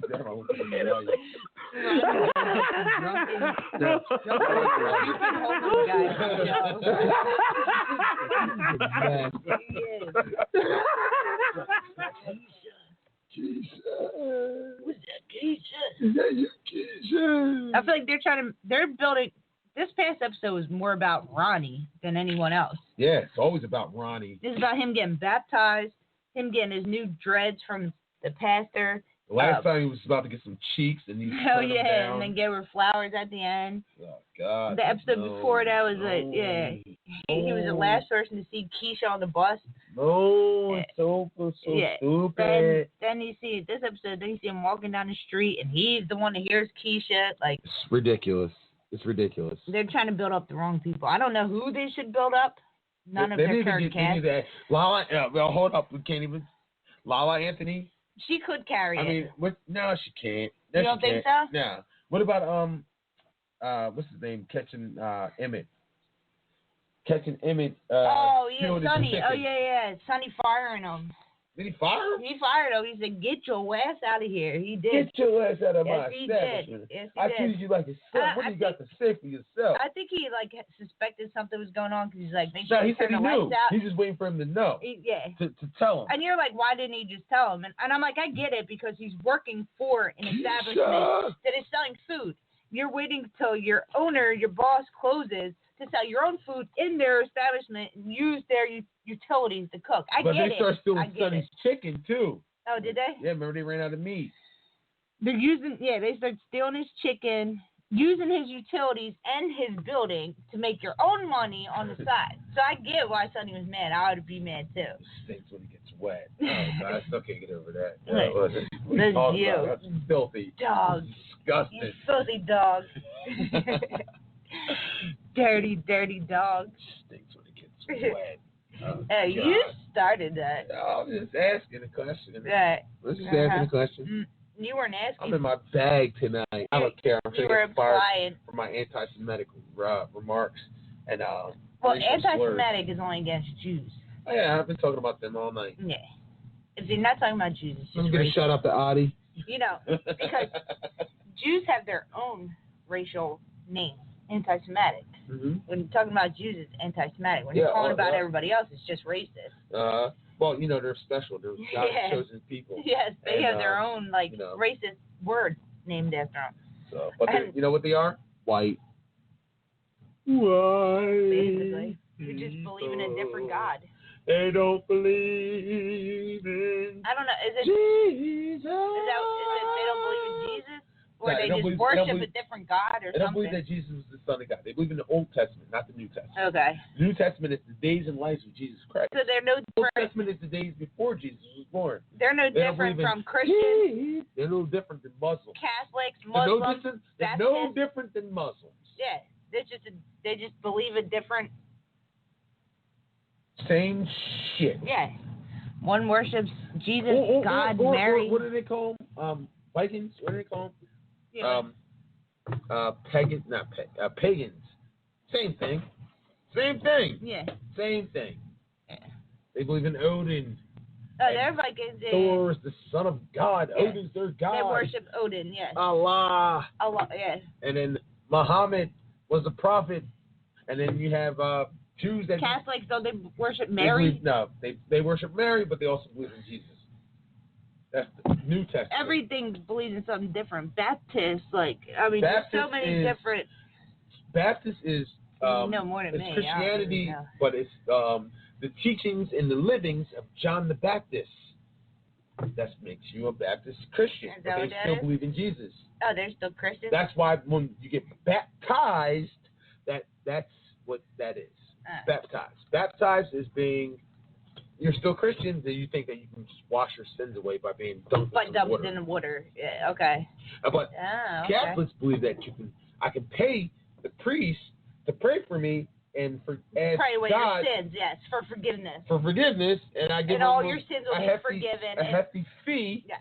grandma looks like his wife. Keisha. Who's that, Keisha? Is that you, Keisha? I feel like they're building. This past episode was more about Ronnie than anyone else. Yeah, it's always about Ronnie. It's about him getting baptized, him getting his new dreads from the pastor. The last time he was about to get some cheeks and he turned them down. And then gave her flowers at the end. Oh, God. The episode before that was he was the last person to see Keisha on the bus. No, it's so stupid. Then you see this episode, then you see him walking down the street and he's the one that hears Keisha. Like, it's ridiculous. It's ridiculous. They're trying to build up the wrong people. I don't know who they should build up. None of their current cast. Lala, well, hold up. We can't even. Lala Anthony. She could carry it. No, she can't. No, you don't think so? No. What about what's his name? Catching Emmett. Catching Emmett. Sonny. Oh yeah. Sonny firing him. Did he fire him? He fired him. He said, "Get your ass out of here." He did. Get your ass out of my establishment. Yes, he I did. treated you like a son. What do you got to say for yourself? I think he suspected something was going on because he's like, make no, sure he said he knew. Out. He's just waiting for him to know. To tell him. And you're like, why didn't he just tell him? And I'm like, I get it because he's working for an establishment that is selling food. You're waiting until your owner, your boss, closes to sell your own food in their establishment and use their utilities to cook. But they start stealing Sonny's chicken too. Oh, did they? Yeah, remember they ran out of meat. They're they start stealing his chicken, using his utilities and his building to make your own money on the side. So I get why Sonny was mad. I would be mad too. It stinks when he gets wet. Oh, God, I still can't get over that. That's you. That's filthy. Dog. Disgusting. You filthy dog. dirty dog. Stinks when it gets wet. Oh, hey, you started that. No, I'm just asking a question. Right. Let's just asking a question. You weren't asking. I'm in my bag tonight. I don't care. I'm you were fired for my anti-Semitic remarks and well, anti-Semitic is only against Jews. Oh, yeah, I've been talking about them all night. Yeah. If you're not talking about Jews, it's just I'm gonna shout out to Adi. You know, because Jews have their own racial name, anti-Semitic. Mm-hmm. When you're talking about Jews, it's anti-Semitic. When you're talking about everybody else, it's just racist. Well, you know, they're special. They're God's chosen people. Yes, they have their own, racist word named after them. So, but you know what they are? White. White. Basically. You just believe in a different God. They don't believe in I don't know. Is it Jesus? Is it they don't believe in Jesus? Or they just worship a different God or something? They don't believe that Jesus is the Son of God. They believe in the Old Testament, not the New Testament. Okay. The New Testament is the days and lives of Jesus Christ. So they're no different. The Old Testament is the days before Jesus was born. They're no different from Christians. They're no different than Muslims. Catholics, Muslims. They're no different than Muslims. Yeah. They just believe a different. Same shit. Yeah. One worships Jesus, God, Mary. What do they call them? Vikings? What do they call them? Yeah. Pagans. Same thing. Yeah. Same thing. Yeah. They believe in Odin. Oh, they're Vikings. Thor is the son of God. Yeah. Odin's their God. They worship Odin, yes. Allah, yes. And then Muhammad was a prophet. And then you have Jews that Catholics, though, they worship Mary. They worship Mary, but they also believe in Jesus. That's the New Testament. Everything believes in something different. Baptists, there's so many different. Baptist is more than me. Christianity, but it's the teachings and the livings of John the Baptist. That makes you a Baptist Christian. But they still believe in Jesus. Oh, they're still Christians? That's why when you get baptized, that's what that is. Baptized. Baptized is being you're still Christian, then you think that you can just wash your sins away by being dunked in the water. Yeah, okay. But okay. Catholics believe that I can pay the priest to pray for me and ask pray away God your sins, yes, for forgiveness. For forgiveness, and I give and all your sins will be forgiven. A hefty fee. Yes.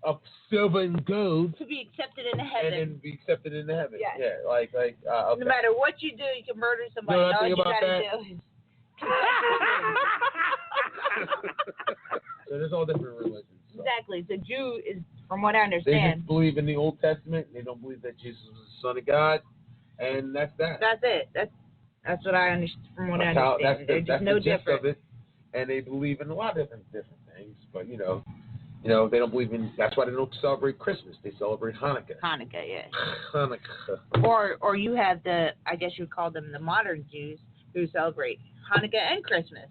Of silver and gold to be accepted into heaven. And then be accepted into heaven. Yes. Yeah, like okay. No matter what you do, you can murder somebody. All you gotta do is. So there's all different religions. So. Exactly. The Jew is, from what I understand, they just believe in the Old Testament. They don't believe that Jesus was the Son of God, and that's that. That's it. That's what I understand. From what I understand, they're just no different. Of it. And they believe in a lot of different things, but you know, they don't believe in. That's why they don't celebrate Christmas. They celebrate Hanukkah. Hanukkah, yeah. Hanukkah. Or you have I guess you would call them the modern Jews who celebrate Hanukkah and Christmas.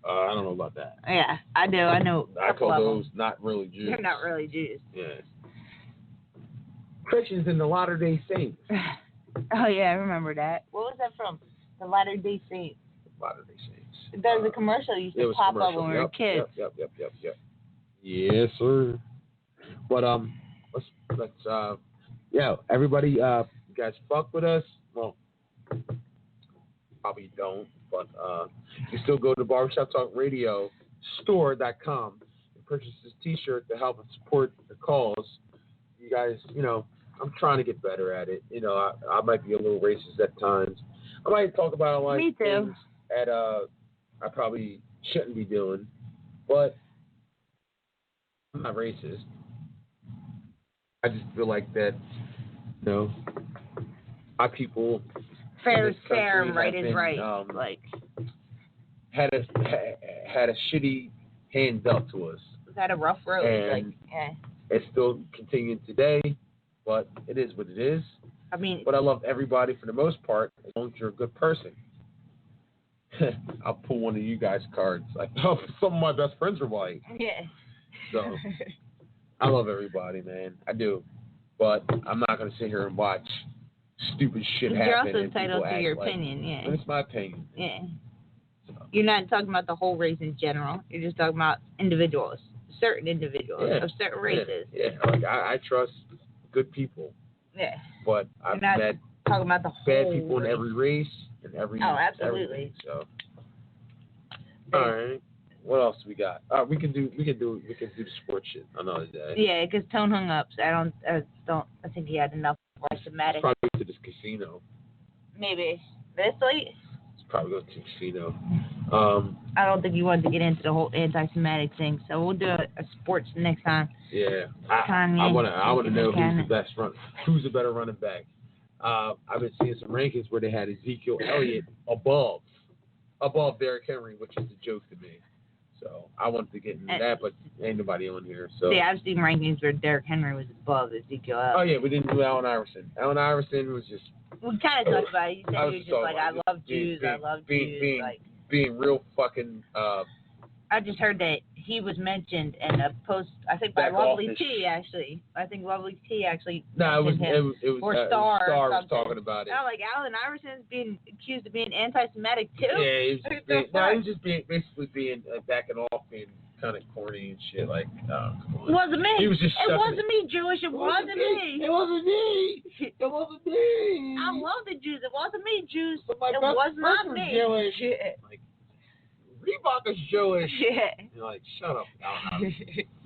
I don't know about that. Yeah, I do. I know. I call those not really Jews. They're not really Jews. Yeah. Christians and the Latter-day Saints. Oh yeah, I remember that. What was that from? The Latter-day Saints. Latter-day Saints. There was a commercial used to pop up when we were kids. Yep. Yes, sir. But let's everybody, you guys fuck with us. Well, probably don't, but you still go to Barbershop Talk Radio store.com and purchase this T-shirt to help and support the cause. You guys, I'm trying to get better at it. I might be a little racist at times. I might talk about things that I probably shouldn't be doing, but I'm not racist. I just feel like that, my people. Fair is fair and right is right. Had a shitty hand dealt to us. We've had a rough road. And it's still continuing today, but it is what it is. I mean, but I love everybody for the most part, as long as you're a good person. I'll pull one of you guys' cards. Some of my best friends are white. Yeah. So I love everybody, man. I do. But I'm not going to sit here and watch stupid shit happen. You're also entitled to your opinion, yeah. It's my opinion. Yeah. So. You're not talking about the whole race in general. You're just talking about individuals, certain individuals of certain races. Yeah. I trust good people. Yeah. But I've met talking about the bad people race. in every race and every. Oh, absolutely. Everything, so. All right. What else we got? We can do the sports shit another day. Yeah, because Tone hung up. So I think he had enough anti-Semitic. Probably go to this casino. Maybe this late. Probably go to the casino. I don't think he wanted to get into the whole anti-Semitic thing, so we'll do a sports next time. Yeah, I want to know who's the better running back. I've been seeing some rankings where they had Ezekiel Elliott above Derrick Henry, which is a joke to me. So I wanted to get into that, but ain't nobody on here. So yeah, I've seen rankings where Derrick Henry was above Ezekiel Elliott. Oh yeah, we didn't do Allen Iverson. Allen Iverson was just. We kind of talked about it. You said he was just like, I love Jews. Being real fucking. I just heard that he was mentioned in a post. I think by Lovely T actually. I think Lovely T actually. No, it was or Star was talking about it. Oh, like Allen Iverson's being accused of being anti-Semitic too. Yeah, he was just basically being backing off, being kind of corny and shit. Like, it wasn't me. He was just. It wasn't me, Jewish. It wasn't me. It wasn't me. It wasn't me. I love the Jews. It wasn't me, Jews. But my it was not me. Jewish. Like, Reebok is Jewish. Yeah. You're like, shut up.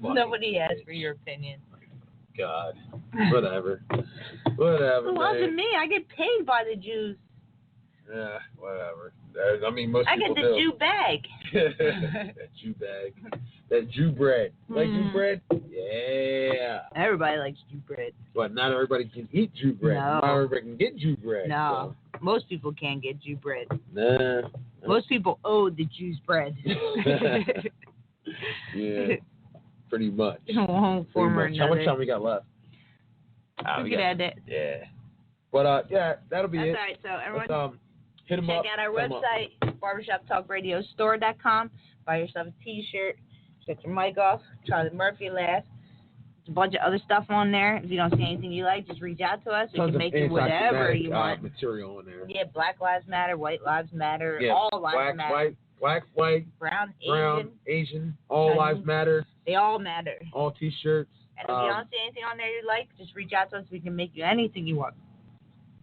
Nobody asked for your opinion. God. Whatever. Whatever. It wasn't me. I get paid by the Jews. Yeah, whatever. I mean, most get people the Jew bag. That Jew bag. That Jew bread. Like Jew bread? Yeah. Everybody likes Jew bread. But not everybody can eat Jew bread. No. Not everybody can get Jew bread. No. So. Most people can't get Jew bread. Nah. Most people owe the Jews bread. Yeah. Pretty much. One form or another. How much time we got left? We could add that. Yeah. But, that'll be it. That's all right. So, everyone. Let's, hit them up. Check out our website, barbershoptalkradiostore.com. Buy yourself a T-shirt. Shut your mic off. Charlie Murphy laughs. There's a bunch of other stuff on there. If you don't see anything you like, just reach out to us. We can make it whatever you want. Material on there. Yeah, Black Lives Matter, White Lives Matter, all lives matter. Black, white, brown, Asian, all lives matter. They all matter. All T-shirts. And if you don't see anything on there you like, just reach out to us. We can make you anything you want.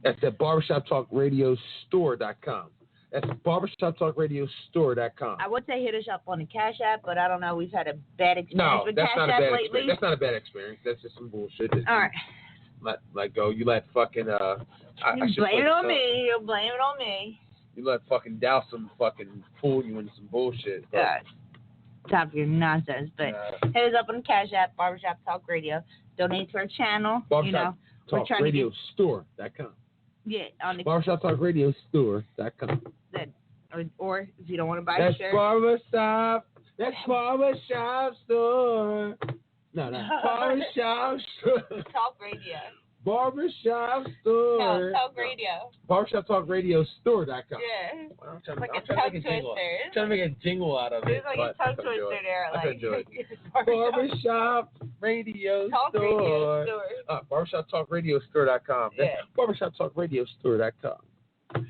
That's at barbershoptalkradiostore.com. That's barbershoptalkradiostore.com. I would say hit us up on the Cash App, but I don't know. We've had a bad experience with Cash App lately. Experience. That's not a bad experience. That's just some bullshit. All right. Let go. You let fucking you blame it on me. You blame it on me. You let fucking Dowsome fucking fool you into some bullshit. Time for your nonsense. But hit us up on the Cash App, Barbershop Talk Radio. Donate to our channel. BarbershopTalkRadioStore.com. Yeah, on the BarbershopTalkRadioStore.com. Or if you don't want to buy a shirt. That's Barbershop Store. No, Barbershop Store. Talk Radio. Barbershop Store. No, Talk Radio. BarbershopTalkRadioStore.com. Yeah. I'm trying like to a tongue twister. Trying to make a jingle out of it. There's like a tongue twister there. I couldn't do it. Barbershop Radio Store. BarbershopTalkRadioStore.com. Yeah. BarbershopTalkRadioStore.com. And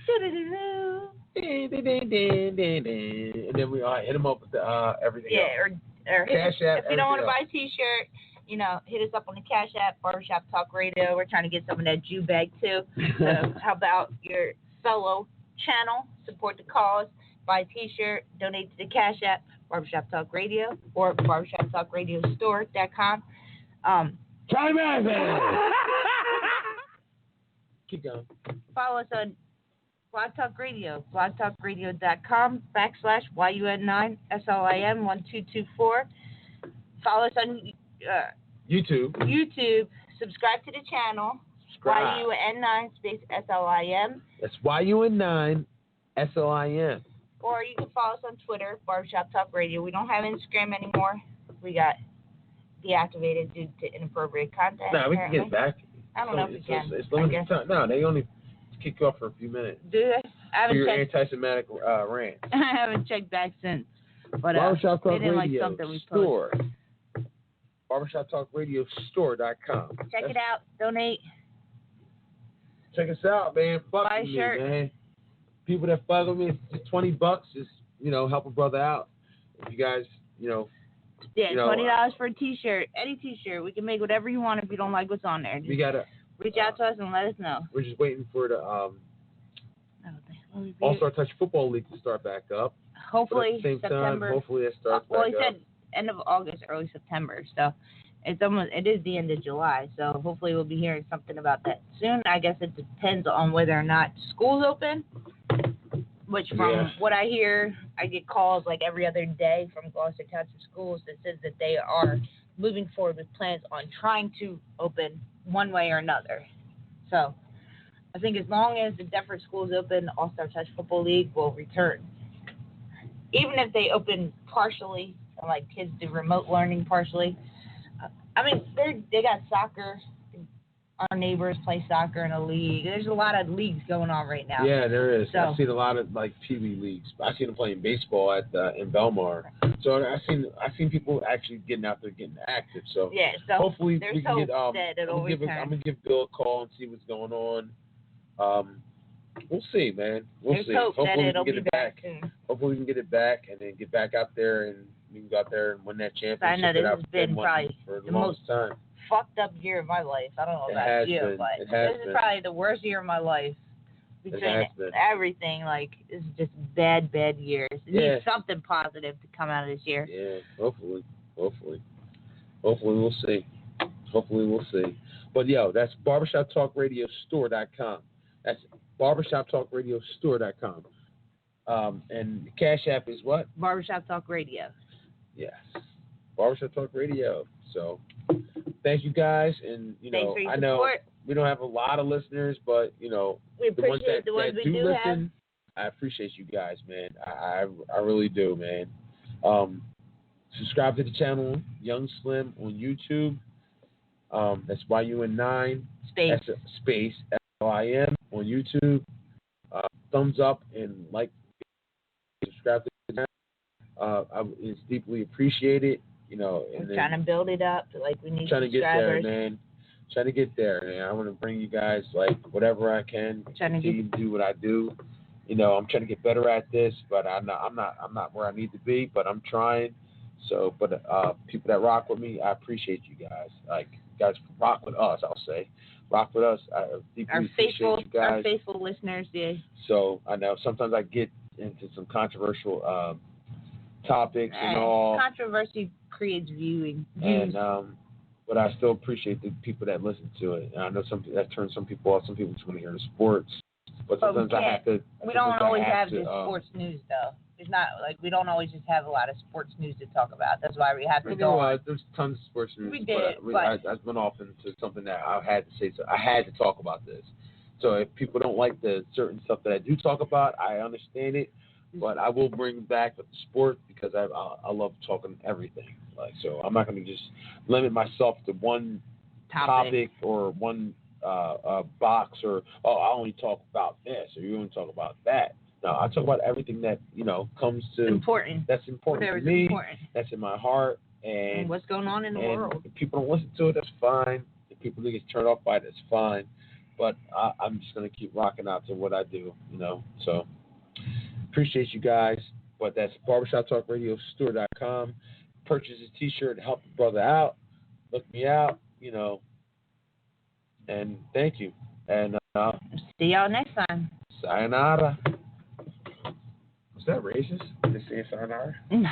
then we hit them up with everything else. Or Cash App. If you don't want to buy a T-shirt, hit us up on the Cash App, Barbershop Talk Radio. We're trying to get some of that Jew bag too. So how about your fellow channel? Support the cause. Buy a T-shirt. Donate to the Cash App, Barbershop Talk Radio, or BarbershopTalkRadiostore.com. Try me, keep going. Follow us on Blog Talk Radio, blogtalkradio.com/YUN9SLIM1224. Follow us on YouTube. Subscribe to the channel. YUN9 space SLIM. That's YUN9 SLIM. Or you can follow us on Twitter, Barbershop Talk Radio. We don't have Instagram anymore. We got deactivated due to inappropriate content. No, we can get it back. I don't know if we can. It's limited time. No, they only kick you off for a few minutes. Do they? I haven't your checked. anti-Semitic rant. I haven't checked back since. But Barbershop Talk they didn't Radio like something we Store. posted. BarbershopTalkRadiostore.com. Check it out. Donate. Check us out, man. Fuck Buy a with shirt. me, man. People that fuck with me, it's $20. Just help a brother out. If you guys, Yeah, $20 for a T-shirt. Any T-shirt. We can make whatever you want if you don't like what's on there. We gotta reach out to us and let us know. We're just waiting for the All-Star Touch Football League to start back up. Hopefully, but at the same September. time, hopefully it starts back up. Well, he said end of August, early September. So it is the end of July. So hopefully we'll be hearing something about that soon. I guess it depends on whether or not school's open. Which from what I hear, I get calls like every other day from Gloucester Township Schools that says that they are moving forward with plans on trying to open one way or another. So I think as long as the different schools open, All-Star Touch Football League will return. Even if they open partially, like kids do remote learning partially. I mean, they got soccer. Our neighbors play soccer in a league. There's a lot of leagues going on right now. Yeah, there is. So, I've seen a lot of Pee Wee leagues. I've seen them playing baseball in Belmar. So I've seen people actually getting out there, getting active. So yeah, so hopefully we can get. I'm gonna give Bill a call and see what's going on. We'll see, man. We'll see. Hope Hopefully that we can get it back. Soon. Hopefully we can get it back and then get back out there and we can go out there and win that championship. I know this has been probably for the longest most time. Fucked up year of my life. I don't know about you, but this is probably the worst year of my life. Between everything, it's just bad years. It needs something positive to come out of this year. Yeah, hopefully we'll see. But that's BarbershopTalkRadiostore.com. That's BarbershopTalkRadiostore.com. And the Cash App is what? Barbershop Talk Radio. Yes, Barbershop Talk Radio. So thank you guys, and thanks for your I know support. We don't have a lot of listeners, but we appreciate the ones we do listen. I appreciate you guys, man. I really do, man. Subscribe to the channel Young Slim on YouTube. That's YUN9 space SLIM on YouTube. Thumbs up and subscribe to the channel. It's deeply appreciated. We're trying to build it up. We need trying to get there, subscribers. man. Trying to get there, man. I want to bring you guys whatever I can. Trying to do what I do. I'm trying to get better at this, but I'm not where I need to be, but I'm trying. So, but people that rock with me, I appreciate you guys. Like, you guys rock with us, I'll say. Rock with us. I deeply appreciate you guys. Our faithful listeners, yeah. So, I know sometimes I get into some controversial topics and all. Controversy creates views. And, but I still appreciate the people that listen to it. And I know that turns some people off. Some people just want to hear the sports. But sometimes I have to. We don't always have just sports news, though. It's not like we don't always just have a lot of sports news to talk about. That's why we have to go. There's tons of sports news. We did, but I went off into something that I had to say. So I had to talk about this. So if people don't like the certain stuff that I do talk about, I understand it. But I will bring back the sport because I love talking everything. Like, so I'm not going to just limit myself to one topic or one box or I only talk about this or you only talk about that. No, I talk about everything that comes to important. That's important to me. That's in my heart and what's going on in the world. If people don't listen to it, that's fine. If people get turned off by it, that's fine. But I'm just gonna keep rocking out to what I do. So appreciate you guys. But that's barbershoptalkradiostore.com. Purchase a T-shirt, help a brother out, look me out. And thank you. And see y'all next time. Sayonara. Was that racist? Did they say sayonara? No.